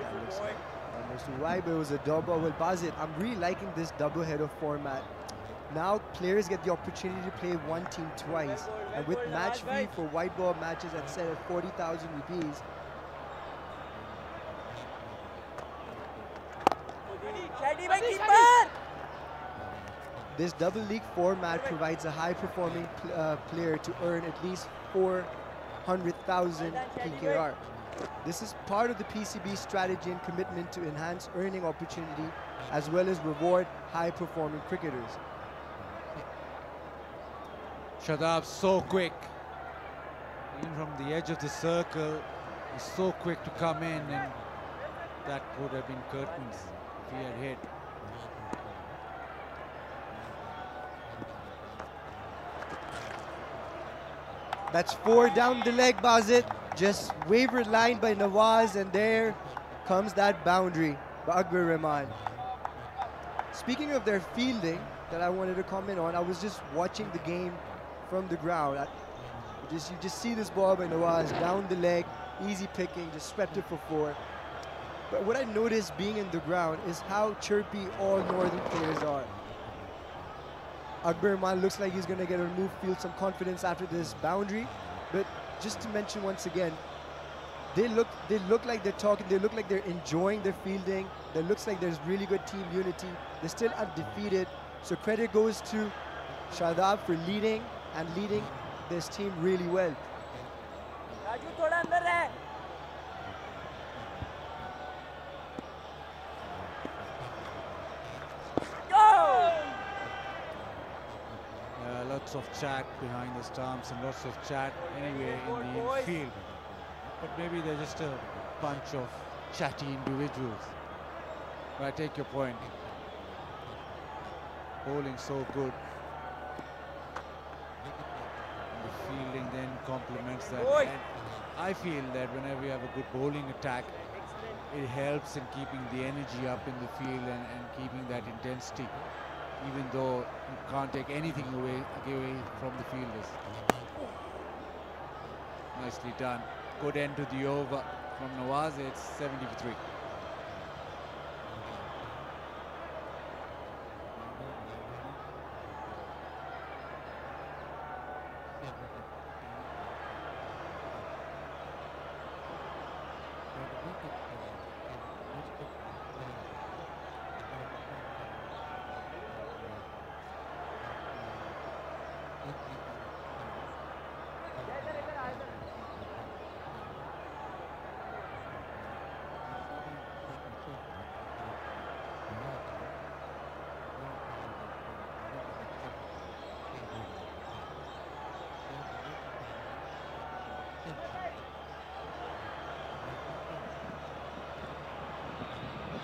[SPEAKER 7] That looks like almost wide, but it was a double. Well, Bazit, I'm really liking this double header format. Now players get the opportunity to play one team twice, and with match fee for white ball matches that's set at 40,000 rupees. This double league format provides a high performing player to earn at least 400,000 PKR. This is part of the PCB strategy and commitment to enhance earning opportunity as well as reward high performing cricketers.
[SPEAKER 6] Shadab so quick, even from the edge of the circle, he's so quick to come in, and that would have been curtains if he had hit.
[SPEAKER 7] That's 4 down the leg, Bazit. Just wavered line by Nawaz, and there comes that boundary by Akbar Rahman. Speaking of their fielding that I wanted to comment on, I was just watching the game from the ground. You just see this ball by Nawaz down the leg, easy picking, just swept it for 4. But what I noticed being in the ground is how chirpy all northern players are. Akbar Rahman looks like he's going to get a move, feel some confidence after this boundary. But just to mention once again, they look like they're talking, they look like they're enjoying their fielding. It looks like there's really good team unity. They're still undefeated. So credit goes to Shadab for leading this team really well.
[SPEAKER 6] lots of chat behind the stumps and lots of chat anyway in the infield. But maybe they're just a bunch of chatty individuals. But I take your point. Bowling so good. And the fielding then complements that. And I feel that whenever you have a good bowling attack, it helps in keeping the energy up in the field and keeping that intensity, even though you can't take anything away from the fielders. Nicely done. Good end to the over from Nawaz. It's 70 for 3.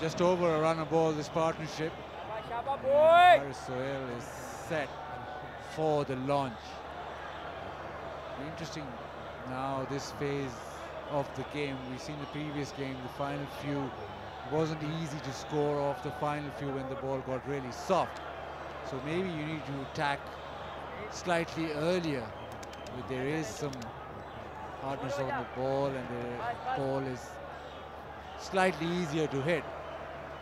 [SPEAKER 6] Just over a run a ball, this partnership. Haris Sohail is set for the launch. Interesting now, this phase of the game. We've seen the previous game, the final few. It wasn't easy to score off the final few when the ball got really soft. So maybe you need to attack slightly earlier. But there is some hardness on the ball and the ball is slightly easier to hit.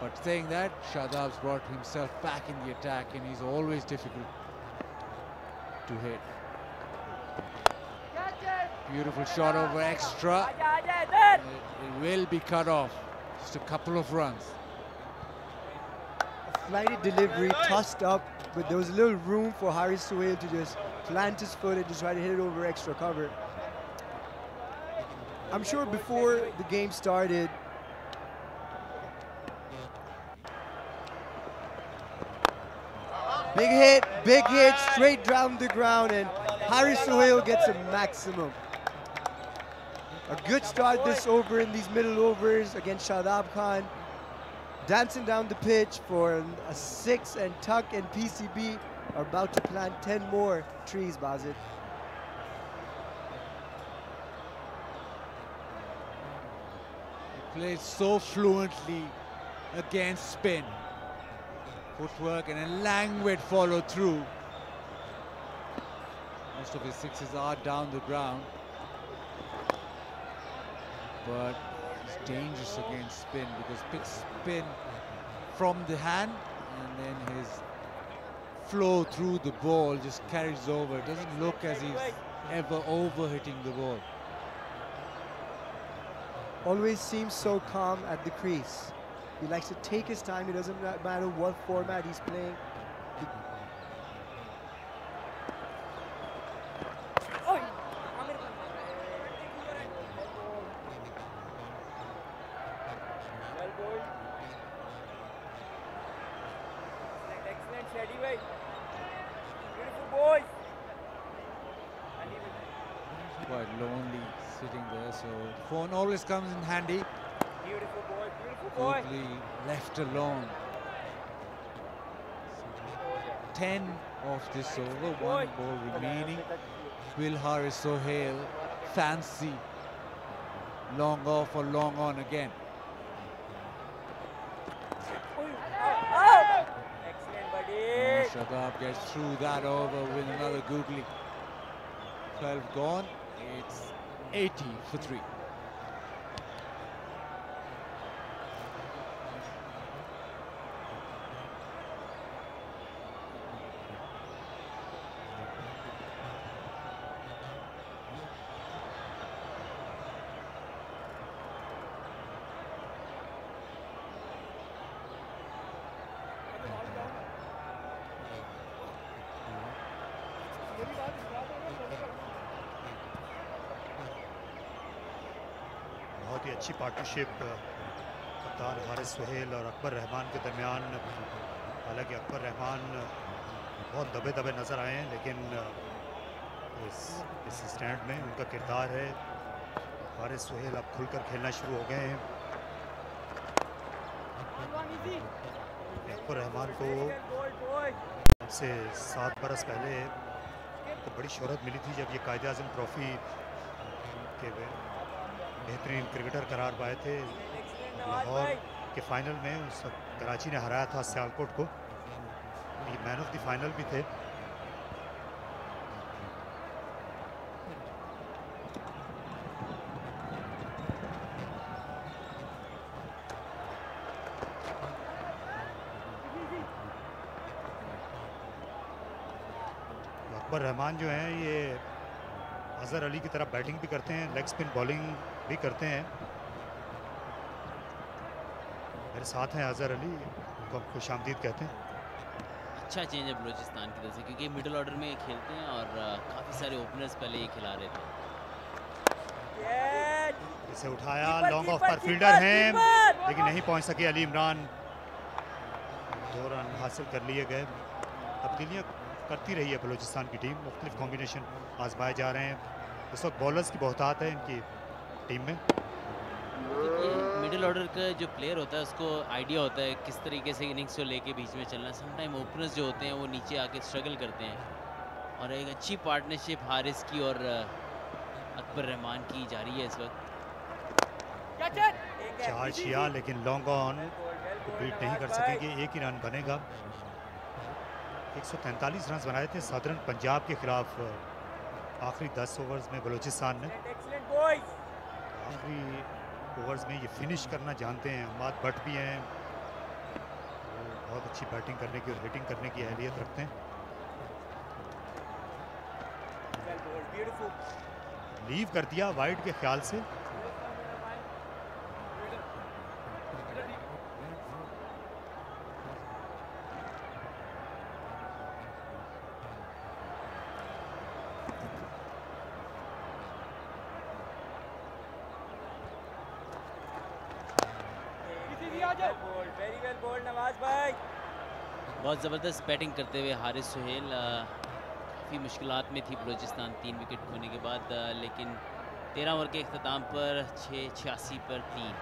[SPEAKER 6] But saying that, Shadab's brought himself back in the attack and he's always difficult to hit. Beautiful shot over extra. It will be cut off. Just a couple of runs.
[SPEAKER 7] A flighted delivery, tossed up, but there was a little room for Haris Sohail to just plant his foot and just try to hit it over extra cover. I'm sure before the game started, big hit, straight down the ground, and Haris Sohail gets a maximum. A good start this over in these middle overs against Shadab Khan. Dancing down the pitch for a 6, and Tuck and PCB are about to plant 10 more trees, Bazid.
[SPEAKER 6] He plays so fluently against spin. Footwork and a languid follow through. Most of his sixes are down the ground, but he's dangerous against spin because picks spin from the hand and then his flow through the ball just carries over. It doesn't look as if he's ever over hitting the ball.
[SPEAKER 7] Always seems so calm at the crease. He likes to take his time. It doesn't matter what format he's playing.
[SPEAKER 3] Excellent, steady way. Beautiful boys.
[SPEAKER 6] Quite lonely sitting there, so the phone always comes in handy.
[SPEAKER 3] Beautiful boy, beautiful boy.
[SPEAKER 6] Totally left alone. 10 of this over, 1 ball remaining. Will Haris Sohail fancy long off or long on again?
[SPEAKER 3] Excellent, buddy.
[SPEAKER 6] Shadab gets through that over with another googly. 12 gone. It's 80 for 3.
[SPEAKER 4] बहुत ही अच्छी partnership कप्तान हारिस सोहेल और अकबर रहमान के दरमियान। हालांकि अकबर रहमान बहुत दबे दबे नज़र आए हैं, लेकिन इस स्टैंड में उनका किरदार है। हारिस सुहेल अब खुलकर खेलना शुरू हो गए हैं। अकबर रहमान को से 7 बरस पहले तो बड़ी शोहरत मिली थी जब ये कायदे आज़म ट्रॉफी के बेहतरीन क्रिकेटर करार पाए थे। लाहौर के फाइनल में उस कराची ने हराया था सियालकोट को। ये मैन ऑफ द फाइनल भी थे। अकबर रहमान जो हैं ये अजहर अली की तरफ बैटिंग भी करते हैं, लेग स्पिन बॉलिंग भी करते हैं। मेरे साथ हैं अजहर अली, उनको हम खुशामदीद कहते हैं।
[SPEAKER 2] अच्छा चेंज है बलूचिस्तान की तरफ से, क्योंकि मिडिल ऑर्डर में खेलते हैं और काफ़ी सारे ओपनर्स पहले ये खिला रहे थे।
[SPEAKER 4] इसे उठाया, लॉन्ग ऑफ पर फील्डर हैं लेकिन नहीं पहुंच सके अली इमरान। 2 रन हासिल कर लिए गए। तब्दीलियाँ करती रही है बलूचिस्तान की टीम, मुख्तलिफ कॉम्बिनेशन आजमाए जा रहे हैं। इस वक्त बॉलर्स की बहुतात है इनकी टीम में।
[SPEAKER 2] मिडिल ऑर्डर का जो प्लेयर होता है उसको आइडिया होता है किस तरीके से इनिंग्स को लेके बीच में चलना। समटाइम ओपनर्स जो होते हैं वो नीचे आके स्ट्रगल करते हैं, और एक अच्छी पार्टनरशिप हारिस की और अकबर रहमान की जारी है इस वक्त।
[SPEAKER 4] चार्ज किया लेकिन लॉन्ग ऑन को बीट नहीं कर सकेंगे, एक ही रन बनेगा। 143 रन बनाए थे सदर्न पंजाब के खिलाफ आखिरी 10 ओवर्स में बलूचिस्तान ने। आखिरी ओवर्स में ये फिनिश करना जानते हैं। अहमद भट्ट भी हैं, वो बहुत अच्छी बैटिंग करने की और हिटिंग करने की अहलियत रखते हैं। लीव कर दिया वाइड के ख्याल से।
[SPEAKER 2] बहुत ज़बरदस्त बैटिंग करते हुए हारिस सुहेल। काफ़ी मुश्किलात में थी बलूचिस्तान 3 विकेट खोने के बाद, लेकिन 13 ओवर के अख्ताम पर 6-86 पर 3।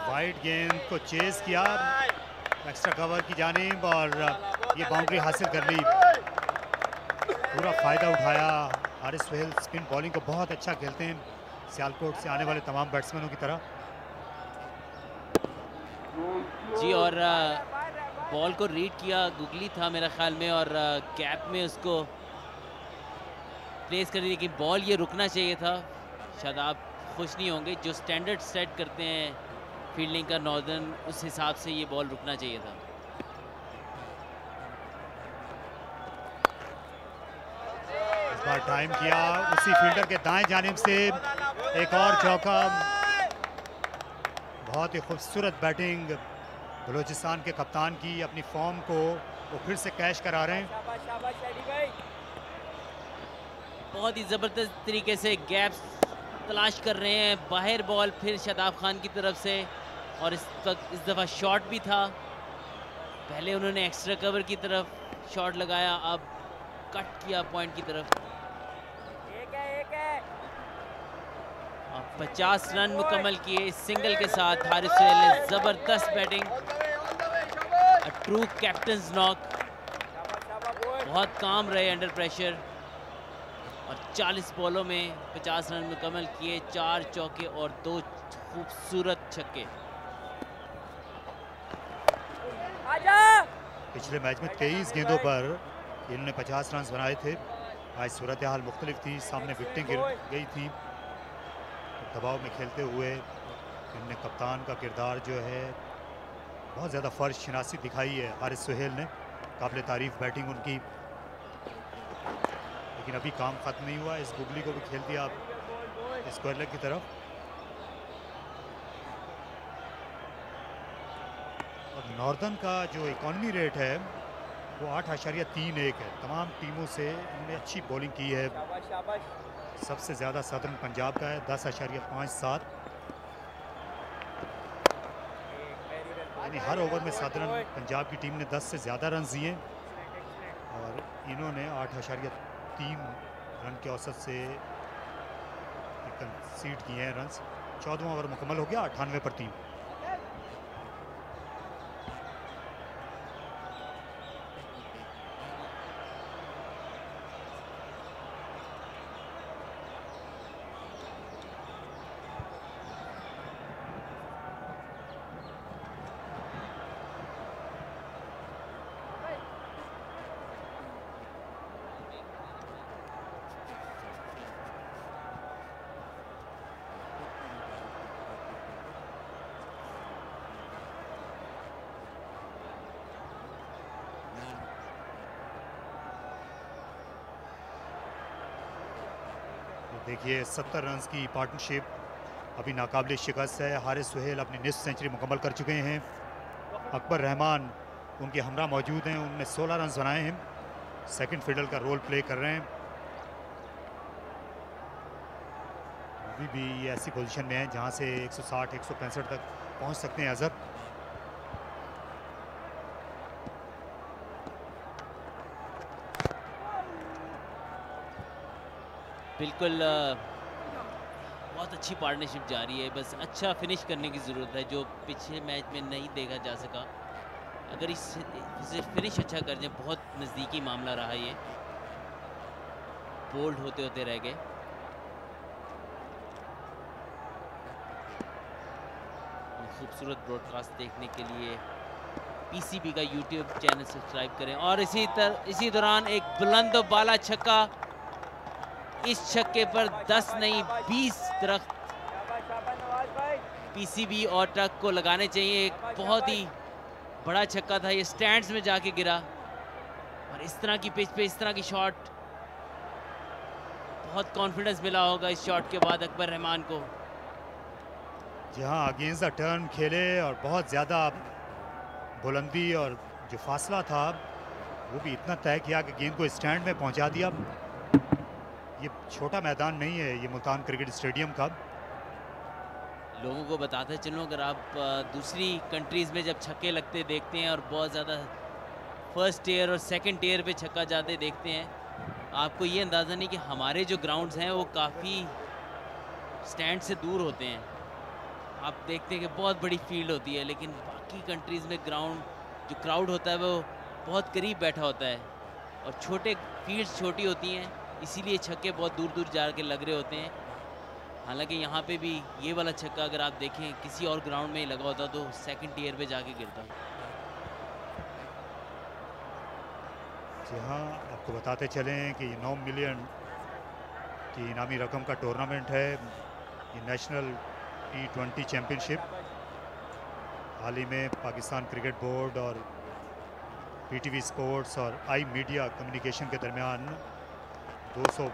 [SPEAKER 4] वाइड गेंद को चेज किया एक्स्ट्रा कवर की जानिब और ये बाउंड्री हासिल कर ली। पूरा फ़ायदा उठाया। हारिस सुहेल स्पिन बॉलिंग को बहुत अच्छा खेलते हैं, सियालकोट से आने वाले तमाम बैट्समैनों की तरह।
[SPEAKER 2] जी, और बॉल को रीड किया, गुगली था मेरा ख्याल में, और गैप में उसको प्लेस कर दी, लेकिन बॉल ये रुकना चाहिए था। शायद आप खुश नहीं होंगे, जो स्टैंडर्ड सेट करते हैं फील्डिंग का नॉर्दर्न, उस हिसाब से ये बॉल रुकना चाहिए था।
[SPEAKER 4] इस बार टाइम किया उसी फील्डर के दाएं जानिब से एक और चौका। बहुत ही खूबसूरत बैटिंग बलूचिस्तान के कप्तान की। अपनी फॉर्म को वो फिर से कैश करा रहे हैं।
[SPEAKER 2] बहुत ही ज़बरदस्त तरीके से गैप्स तलाश कर रहे हैं। बाहर बॉल फिर शादाब खान की तरफ से, और इस दफ़ा शॉट भी था। पहले उन्होंने एक्स्ट्रा कवर की तरफ शॉट लगाया, अब कट किया पॉइंट की तरफ। अब 50 रन मुकम्मल किए इस सिंगल के साथ। हारिस सुहेल ने ज़बरदस्त बैटिंग, ट्रू कैप्टन्स नॉक। बहुत काम रहे अंडर प्रेशर, और 40 बॉलों में 50 रन मुकम्मल किए, 4 चौके और 2 खूबसूरत छक्के।
[SPEAKER 4] पिछले मैच में 23 गेंदों पर इन्होंने 50 रन बनाए थे। आज सूरत हाल मुख्तलिफ थी, सामने विकेटें गिर गई थी। दबाव में खेलते हुए इनने कप्तान का किरदार जो है बहुत ज़्यादा फर्श शिनासी दिखाई है हारिस सुहेल ने, काबिल तारीफ बैटिंग उनकी। लेकिन अभी काम ख़त्म नहीं हुआ, इस गुगली को भी खेल दिया स्क्वायर लेग की तरफ। और नॉर्दर्न का जो इकॉनमी रेट है वो 8.31 है। तमाम टीमों से इन्होंने अच्छी बॉलिंग की है। सबसे ज़्यादा सदर्न पंजाब का है 10.57, यानी हर ओवर में सदर्न पंजाब की टीम ने 10 से ज़्यादा रन दिए और इन्होंने 8.3 रन के औसत से कंसीड किए हैं रन। 14वां ओवर मुकम्मल हो गया 98 पर 3। देखिए 70 रन की पार्टनरशिप अभी नाकाबिले शिकस्त है। हारिस सुहेल अपनी निस्फ सेंचुरी मुकम्मल कर चुके हैं। अकबर रहमान उनके हमरा मौजूद हैं, उनने 16 रन बनाए हैं। सेकंड फिडल का रोल प्ले कर रहे हैं। अभी भी ये ऐसी पोजीशन में है जहां से 160-165 तक पहुंच सकते हैं अजहर।
[SPEAKER 2] बिल्कुल बहुत अच्छी पार्टनरशिप जारी है, बस अच्छा फिनिश करने की ज़रूरत है जो पिछले मैच में नहीं देखा जा सका। अगर इसे फिनिश अच्छा कर जाए, बहुत नज़दीकी मामला रहा ये, बोल्ड होते होते रह गए। खूबसूरत ब्रॉडकास्ट देखने के लिए PCB का YouTube चैनल सब्सक्राइब करें। और इसी दौरान एक बुलंद बाला छक्का, इस छक्के पर 10 नहीं 20 दरख्त PCB और ट्रक को लगाने चाहिए। एक बहुत ही बड़ा छक्का था, ये स्टैंड्स में जाके गिरा। और इस तरह की पिच पे इस तरह की शॉट, बहुत कॉन्फिडेंस मिला होगा इस शॉट के बाद अकबर रहमान को।
[SPEAKER 4] जहां अगेंस्ट द टर्न खेले और बहुत ज़्यादा बुलंदी और जो फासला था वो भी इतना तय किया कि गेंद को स्टैंड में पहुंचा दिया। ये छोटा मैदान नहीं है ये मुल्तान क्रिकेट स्टेडियम का।
[SPEAKER 2] लोगों को बताते चलो, अगर आप दूसरी कंट्रीज़ में जब छक्के लगते देखते हैं और बहुत ज़्यादा फर्स्ट ईयर और सेकंड ईयर पे छक्का जाते देखते हैं, आपको ये अंदाज़ा नहीं कि हमारे जो ग्राउंड्स हैं वो काफ़ी स्टैंड से दूर होते हैं। आप देखते हैं कि बहुत बड़ी फील्ड होती है, लेकिन बाकी कंट्रीज़ में ग्राउंड जो क्राउड होता है वो बहुत करीब बैठा होता है और छोटे फील्ड्स छोटी होती हैं, इसीलिए छक्के बहुत दूर दूर जा के लग रहे होते हैं। हालांकि यहाँ पे भी ये वाला छक्का अगर आप देखें किसी और ग्राउंड में ही लगा होता तो सेकंड ईयर पे जाके गिरता।
[SPEAKER 4] जी हाँ, आपको बताते चलें कि 9 मिलियन की इनामी रकम का टूर्नामेंट है ये नेशनल T20 चैम्पियनशिप। हाल ही में पाकिस्तान क्रिकेट बोर्ड और PTV स्पोर्ट्स और आई मीडिया कम्युनिकेशन के दरमियान $200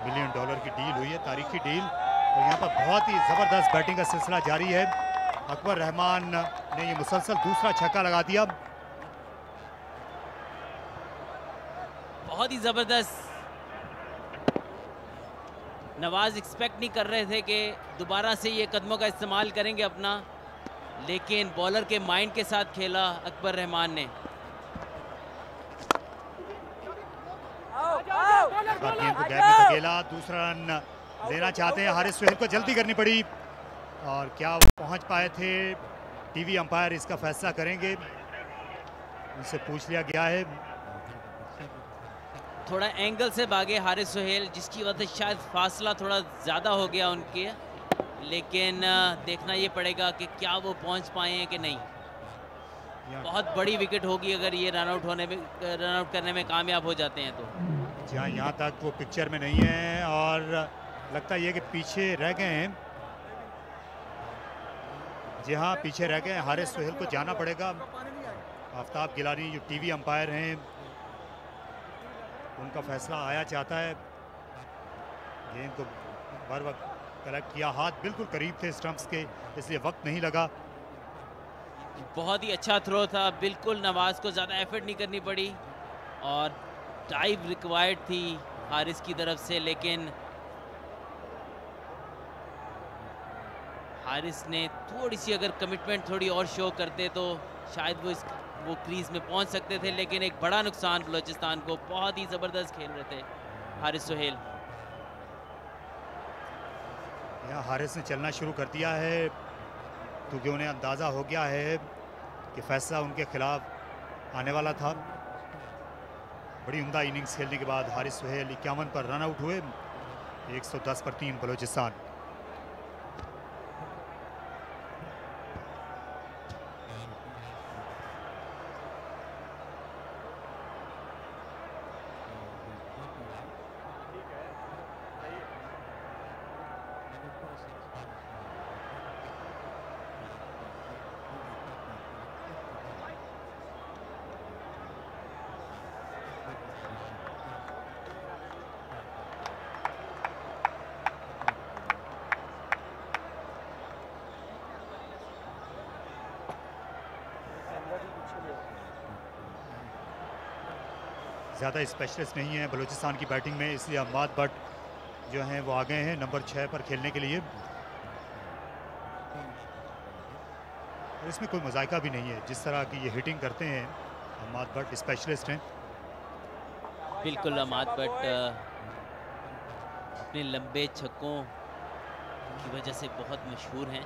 [SPEAKER 4] मिलियन की डील हुई है, तारीखी डील। और यहाँ पर बहुत ही ज़बरदस्त बैटिंग का सिलसिला जारी है। अकबर रहमान ने ये मुसलसल दूसरा छक्का लगा दिया।
[SPEAKER 2] बहुत ही ज़बरदस्त। नवाज एक्सपेक्ट नहीं कर रहे थे कि दोबारा से ये कदमों का इस्तेमाल करेंगे अपना, लेकिन बॉलर के माइंड के साथ खेला अकबर रहमान ने।
[SPEAKER 4] गेंद को गैप में धकेला, दूसरा रन लेना चाहते हैं। हारिस सुहेल को जल्दी करनी पड़ी और क्या वो पहुंच पाए थे? टीवी अंपायर इसका फैसला करेंगे, उनसे पूछ लिया गया है।
[SPEAKER 2] थोड़ा एंगल से भागे हारिस सुहेल, जिसकी वजह से शायद फासला थोड़ा ज़्यादा हो गया उनके, लेकिन देखना ये पड़ेगा कि क्या वो पहुंच पाए हैं कि नहीं। बहुत बड़ी विकेट होगी अगर ये रन आउट करने में कामयाब हो जाते हैं तो।
[SPEAKER 4] जहाँ यहाँ तक वो पिक्चर में नहीं है और लगता है कि पीछे रह गए हैं। जी हाँ, पीछे रह गए हारिस सुहेल को जाना पड़ेगा। आफ्ताब गिलानी जो टीवी अंपायर हैं, उनका फैसला आया चाहता है। गेंद को बर वक्त कलेक्ट किया, हाथ बिल्कुल करीब थे स्टंप्स के, इसलिए वक्त नहीं लगा।
[SPEAKER 2] बहुत ही अच्छा थ्रो था, बिल्कुल नवाज को ज़्यादा एफर्ट नहीं करनी पड़ी और डाइव रिक्वायर्ड थी हारिस की तरफ से, लेकिन हारिस ने थोड़ी सी अगर कमिटमेंट थोड़ी और शो करते तो शायद वो क्रीज में पहुंच सकते थे, लेकिन एक बड़ा नुकसान बलोचिस्तान को। बहुत ही ज़बरदस्त खेल रहे थे हारिस सुहेल।
[SPEAKER 4] यहाँ हारिस ने चलना शुरू कर दिया है क्योंकि उन्हें अंदाज़ा हो गया है कि फैसला उनके खिलाफ आने वाला था। बड़ी उम्दा इनिंग्स खेलने के बाद हारिस सुहेल 51 पर रन आउट हुए। 110 पर 3 बलोचिस्तान। ज़्यादा स्पेशलिस्ट नहीं है बलूचिस्तान की बैटिंग में, इसलिए अम्माद भट्ट जो हैं वो आ गए हैं नंबर 6 पर खेलने के लिए। और इसमें कोई मजायका भी नहीं है, जिस तरह की ये हिटिंग करते हैं अम्माद भट्ट स्पेशलिस्ट हैं।
[SPEAKER 2] बिल्कुल, अम्माद भट्ट अपने लंबे छक्कों की वजह से बहुत मशहूर हैं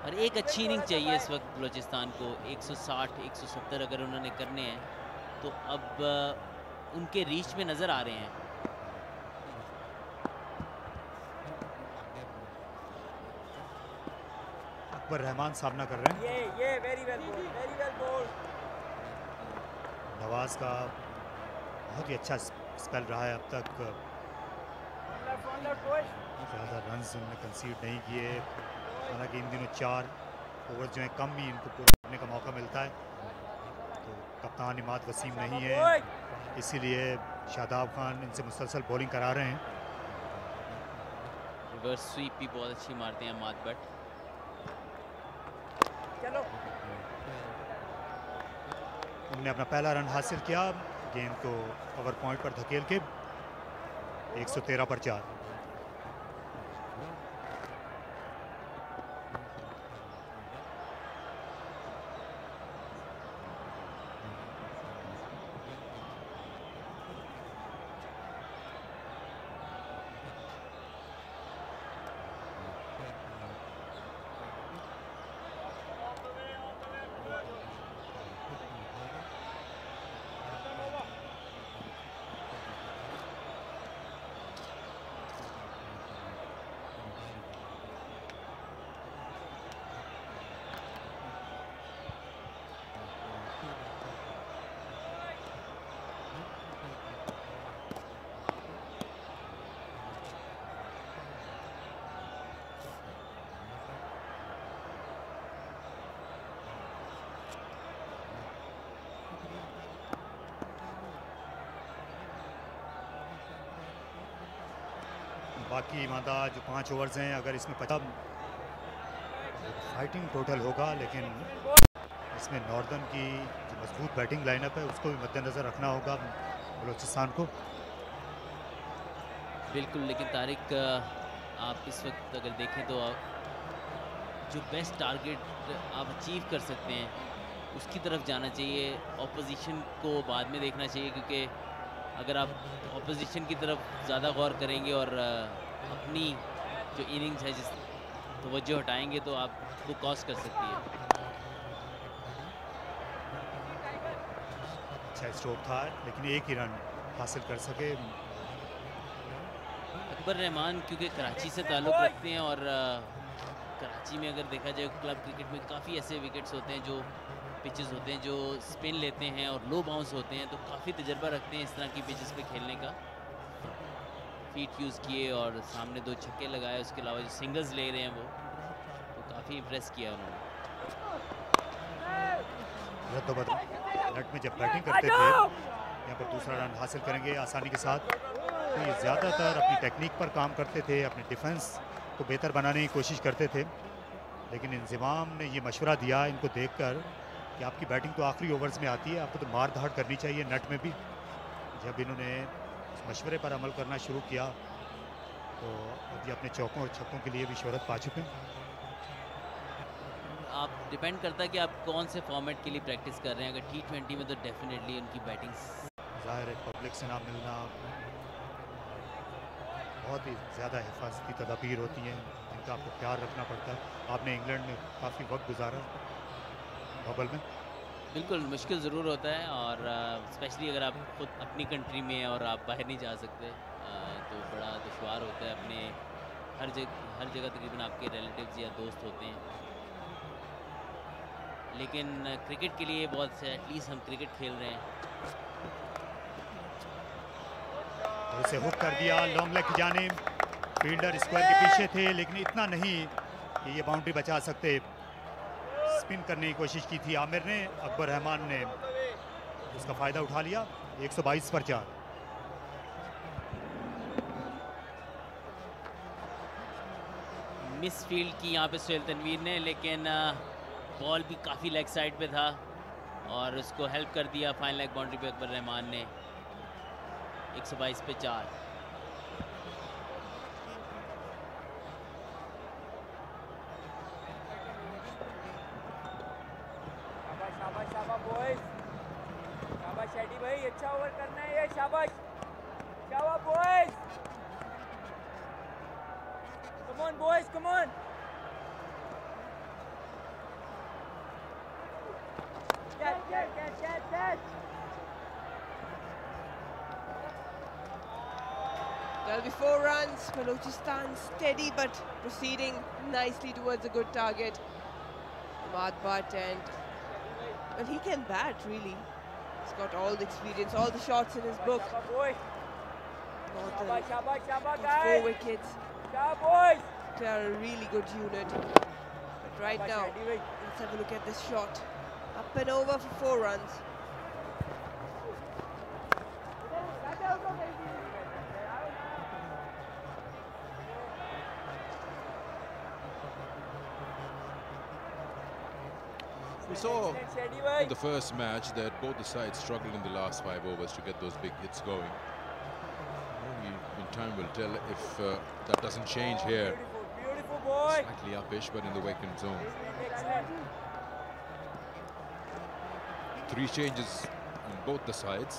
[SPEAKER 2] और एक अच्छी इनिंग चाहिए इस वक्त बलूचिस्तान को। 160-170 अगर उन्होंने करने हैं तो अब उनके रीच में नज़र आ रहे हैं।
[SPEAKER 4] अकबर रहमान सामना कर रहे हैं।
[SPEAKER 3] ये वेरी वेल बोल्ड।
[SPEAKER 4] नवाज का बहुत ही अच्छा स्पेल रहा है अब तक। ज़्यादा रन्स उन्होंने कंसीड नहीं किए, हालांकि इन दिनों 4 ओवर जो है कम ही इनको पूरा करने का मौका मिलता है। तो कप्तान इमाद वसीम नहीं है, इसीलिए शादाब खान इनसे मुसलसल बॉलिंग करा रहे हैं।
[SPEAKER 2] रिवर्स स्वीप भी बहुत अच्छी मारते हैं अम्माद भट्ट।
[SPEAKER 3] चलो,
[SPEAKER 4] उन्होंने अपना पहला रन हासिल किया, गेंद को कवर पॉइंट पर धकेल के 113 पर 4। बाकी मादा जो 5 ओवर्स हैं, अगर इसमें 50 फाइटिंग टोटल होगा, लेकिन इसमें नॉर्दर्न की जो मजबूत बैटिंग लाइनअप है उसको भी मद्देनज़र रखना होगा बलूचिस्तान को।
[SPEAKER 2] बिल्कुल, लेकिन तारिक आप इस वक्त अगर देखें तो जो बेस्ट टारगेट आप अचीव कर सकते हैं उसकी तरफ जाना चाहिए। ऑपोजिशन को बाद में देखना चाहिए, क्योंकि अगर आप ऑपोजिशन की तरफ ज़्यादा गौर करेंगे और अपनी जो इनिंग्स है जिस तवज्जो हटाएंगे तो आपको कॉस्ट कर सकती है।
[SPEAKER 4] अच्छा स्ट्रोक था, लेकिन एक ही रन हासिल कर सके।
[SPEAKER 2] अकबर रहमान क्योंकि कराची से ताल्लुक़ रखते हैं और कराची में अगर देखा जाए क्लब क्रिकेट में काफ़ी ऐसे विकेट्स होते हैं, जो पिचेस होते हैं जो स्पिन लेते हैं और लो बाउंस होते हैं, तो काफ़ी तजर्बा रखते हैं इस तरह की पिचेस पे खेलने का। फीट यूज़ किए और सामने 2 छक्के लगाए, उसके अलावा जो सिंगल्स ले रहे हैं वो तो काफ़ी काफ़ी इम्प्रेस किया उन्होंने।
[SPEAKER 4] नेट में जब बैटिंग करते थे, यहाँ पर दूसरा रन हासिल करेंगे आसानी के साथ। तो ये ज़्यादातर अपनी टेक्निक पर काम करते थे, अपने डिफेंस को बेहतर बनाने की कोशिश करते थे, लेकिन इंज़िमाम ने ये मशवरा दिया इनको देखकर कि आपकी बैटिंग तो आखिरी ओवर्स में आती है, आपको तो मार धाड़ करनी चाहिए नेट में भी। जब इन्होंने इस मशवरे पर अमल करना शुरू किया तो अभी अपने चौकों और छक्कों के लिए भी शोहरत पा चुके हैं।
[SPEAKER 2] आप डिपेंड करता है कि आप कौन से फॉर्मेट के लिए प्रैक्टिस कर रहे हैं। अगर T20 में तो डेफिनेटली उनकी बैटिंग,
[SPEAKER 4] ज़ाहिर है पब्लिक से ना मिलना, बहुत ही ज़्यादा हिफाजती तदाबीर होती हैं, इनका आपको ख्याल रखना पड़ता है। आपने इंग्लैंड में काफ़ी वक्त गुजारा बबल में।
[SPEAKER 2] बिल्कुल मुश्किल ज़रूर होता है, और स्पेशली अगर आप खुद अपनी कंट्री में और आप बाहर नहीं जा सकते तो बड़ा दुश्वार होता है। अपने हर जगह तकरीबन आपके रिलेटिव्स या दोस्त होते हैं, लेकिन क्रिकेट के लिए बहुत से एटलीस्ट हम क्रिकेट खेल रहे हैं।
[SPEAKER 4] और उसे हुक कर दिया लॉन्ग लेग की जानिब। फील्डर स्क्वायर के पीछे थे, लेकिन इतना नहीं कि ये बाउंड्री बचा सकते। स्पिन करने की कोशिश की थी आमिर ने, अकबर रहमान ने उसका फ़ायदा उठा लिया। 122 पर 4।
[SPEAKER 2] मिस फील्ड की यहाँ पे सुहेल तनवीर ने, लेकिन बॉल भी काफ़ी लेग साइड पे था और उसको हेल्प कर दिया फाइन लेग बाउंड्री पे अकबर रहमान ने। 122 पे 4।
[SPEAKER 3] शाबाश शाबाश बॉयज, शाबाश शेडी भाई, अच्छा ओवर करना है ये। शाबाश शाबाश boys, come on boys, come on. Catch.
[SPEAKER 5] That'll be 4 runs. Balochistan steady but proceeding nicely towards a good target. Ahmad Butt, and well, he can bat really. He's got all the experience, all the shots in his book. Northern
[SPEAKER 3] Shabash
[SPEAKER 5] got 4
[SPEAKER 3] guys.
[SPEAKER 5] wickets.
[SPEAKER 3] Boys.
[SPEAKER 5] They are a really good unit. But right now, let's have a look at this shot. Up and over for 4 runs.
[SPEAKER 1] We saw in the first match that both the sides struggled in the last 5 overs to get those big hits going. Only in time will tell if that doesn't change here.
[SPEAKER 3] Beautiful boy.
[SPEAKER 1] Slightly uppish, but in the vacant zone. 3 changes on both the sides,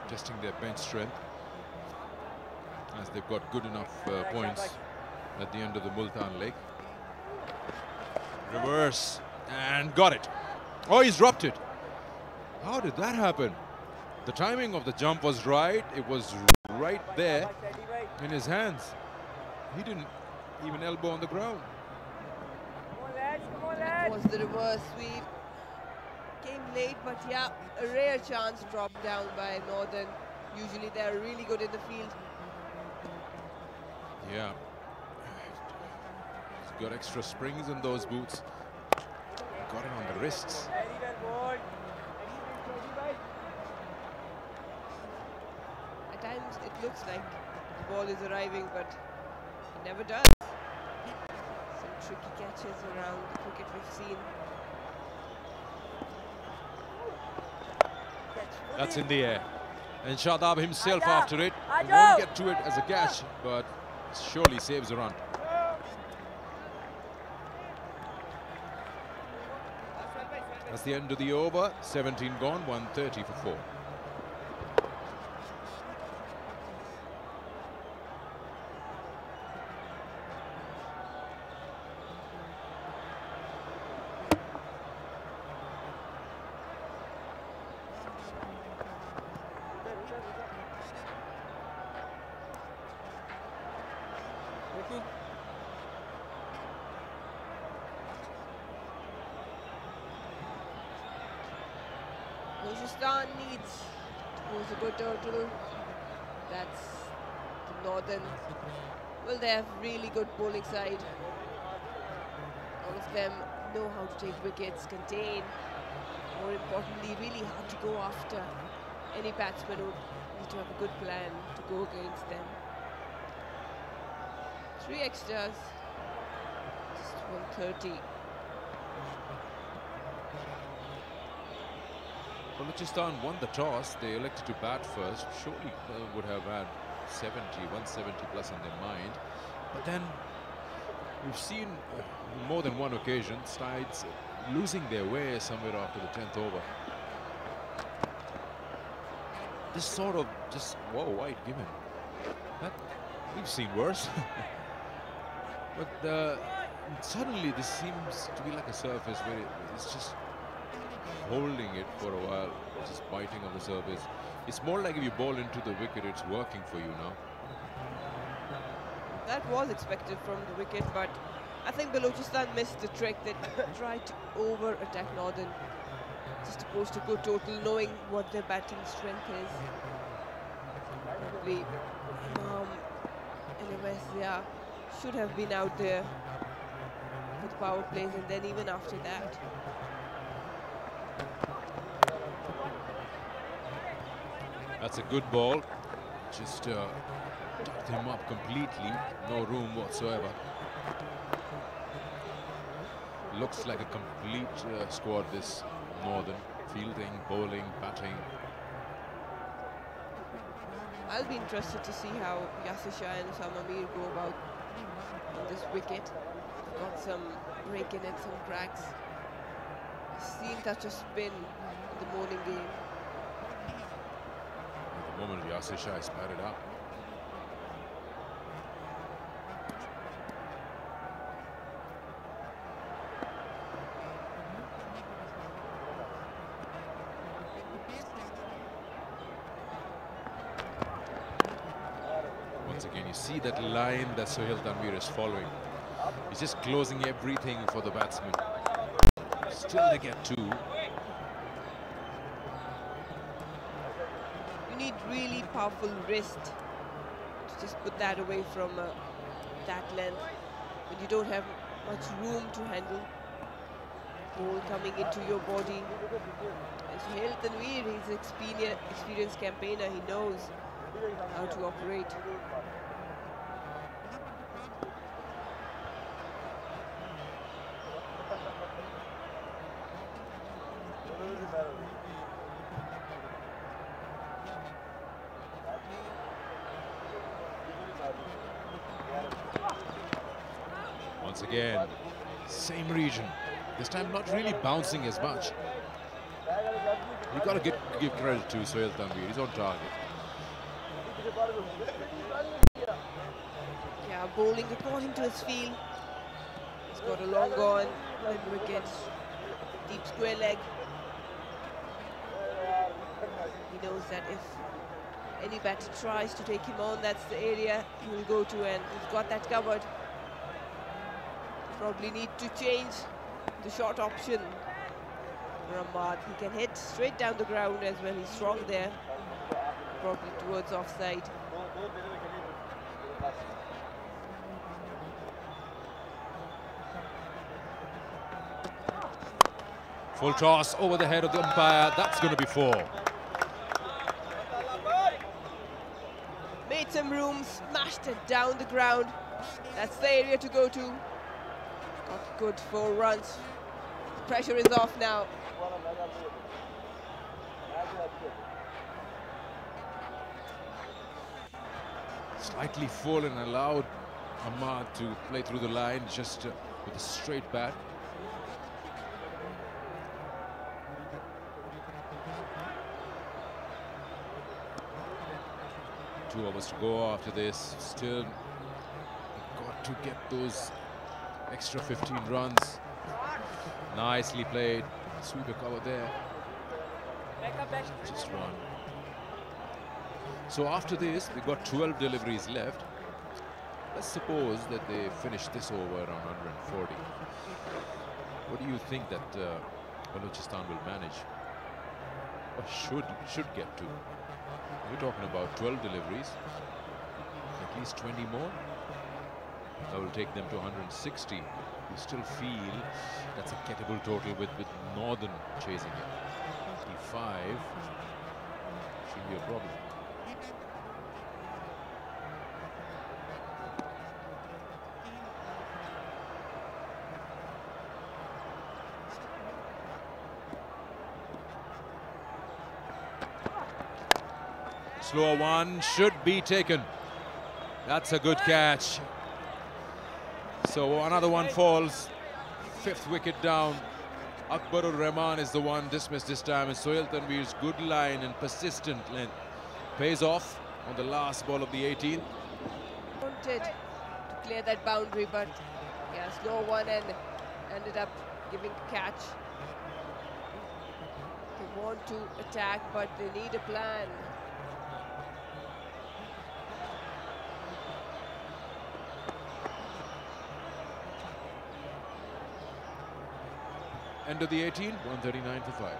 [SPEAKER 1] testing their bench strength, as they've got good enough points at the end of the Multan leg. Reverse, and got it. Oh, he's dropped it. How did that happen? The timing of the jump was right. It was right there in his hands. He didn't even elbow on the ground.
[SPEAKER 3] Come on lads.
[SPEAKER 5] That was the reverse sweep. Came late, but yeah, a rare chance dropped down by Northern. Usually they're really good in the field.
[SPEAKER 1] Yeah. He's got extra springs in those boots. Got him on the wrists.
[SPEAKER 3] Very well bowled.
[SPEAKER 5] At times it looks like the ball is arriving, but it never does. Some tricky catches around the cricket we've seen.
[SPEAKER 1] That's in the air. And Shadab himself after it. He
[SPEAKER 3] Ajo!
[SPEAKER 1] won't get to it as a catch, but surely saves a run. That's the end of the over. 17 gone, 130 for 4.
[SPEAKER 5] Balochistan needs to pose a good total. That's the Northern. Well, they have really good bowling side. All of them know how to take wickets, contain. More importantly, really hard to go after. Any batsman would need to have a good plan to go against them. 3 extras, just 130.
[SPEAKER 1] Balochistan won the toss. They elected to bat first. Surely would have had 170 plus on their mind. But then we've seen more than one occasion sides losing their way somewhere after the 10th over. This sort of just, whoa, wide given. That, we've seen worse. But suddenly this seems to be like a surface where it's just holding it for a while, just biting on the surface. It's more like if you ball into the wicket, it's working for you now.
[SPEAKER 5] That was expected from the wicket, but I think Balochistan missed the trick. They tried to over-attack Northern, just opposed to go total, knowing what their batting strength is. Probably Indonesia should have been out there with power plays, and then even after that.
[SPEAKER 1] That's a good ball. Just tucked him up completely. No room whatsoever. Looks like a complete squad, this Northern. Fielding, bowling, batting.
[SPEAKER 5] I'll be interested to see how Yasir Shah and Osama Mir go about on this wicket. Got some break in it, some cracks. Seen touch of spin in the morning game.
[SPEAKER 1] At the moment, Yasir Shah is padded up. Once again, you see that line that Sohail Tanvir is following. He's just closing everything for the batsman. Still they get 2.
[SPEAKER 5] You need really powerful wrist to just put that away from that length when you don't have much room to handle. Ball coming into your body. And Sohail Tanvir, he's an experienced campaigner. He knows how to operate.
[SPEAKER 1] Once again, same region. This time not really bouncing as much. You got to give credit to Sohail Tanvir. He's on target.
[SPEAKER 5] Yeah, bowling according to his feel. He's got a long on, mid wicket, deep square leg. He knows that if any batter tries to take him on, that's the area he will go to, and he's got that covered. Probably need to change the short option for Ahmad. He can hit straight down the ground as well. He's strong there, probably towards offside.
[SPEAKER 1] Full toss over the head of the umpire. That's going to be 4.
[SPEAKER 5] Made some room, smashed it down the ground. That's the area to go to. Got good 4 runs. The pressure is off now.
[SPEAKER 1] Slightly full and allowed Ahmad to play through the line just with a straight bat. Two overs to go after this. Still got to get those extra 15 runs. Nicely played. Sweeper cover there. Just 1. So after this, they got 12 deliveries left. Let's suppose that they finish this over around 140. What do you think that Balochistan will manage, or should get to? We're talking about 12 deliveries, at least 20 more. That will take them to 160. You still feel that's a gettable total with Northern chasing it. 55 should be a problem. Slower one should be taken. That's a good catch. So another one falls. 5th wicket down. Akbarur Rahman is the one dismissed this time, and Sohail Tanveer's good line and persistent length pays off on the last ball of the 18th.
[SPEAKER 5] Wanted to clear that boundary, but yeah, slow one and ended up giving a catch. They want to attack, but they need a plan.
[SPEAKER 1] End of the 18, 139 for 5.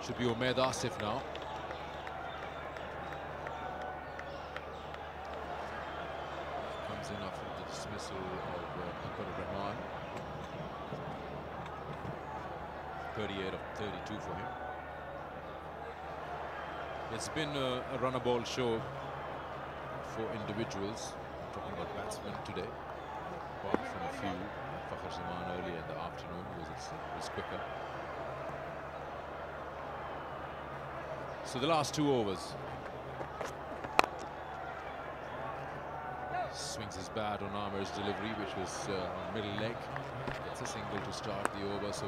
[SPEAKER 1] Should be Umaid Asif now. Comes in after the dismissal of Akbarur Rahman. 38 of 32 for him. It's been a runner ball show for individuals. I'm talking about batsmen today, apart from a few. Fakhr Zaman earlier in the afternoon was quicker. So the last 2 overs. Swings his bat on Amir's delivery, which was on middle leg. Gets a single to start the over. So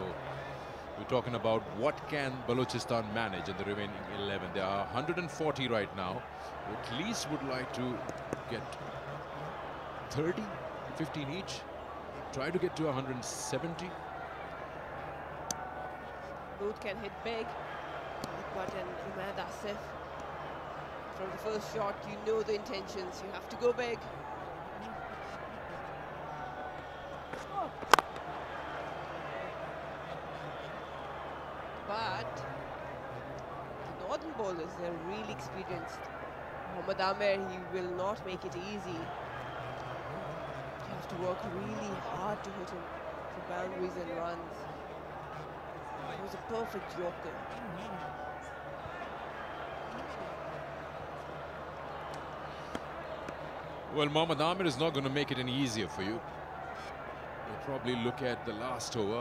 [SPEAKER 1] we're talking about what can Balochistan manage in the remaining 11. There are 140 right now. At least would like to get 30, 15 each. Try to get to 170.
[SPEAKER 5] Both can hit big. But an Umaid Asif, from the first shot, you know the intentions. You have to go big. But the Northern bowlers, they're really experienced. Mohammad Amir, he will not make it easy. You have to work really hard to hit him for boundaries and runs. It was a perfect yorker.
[SPEAKER 1] Well, Mohammad Amir is not going to make it any easier for you. You'll probably look at the last over.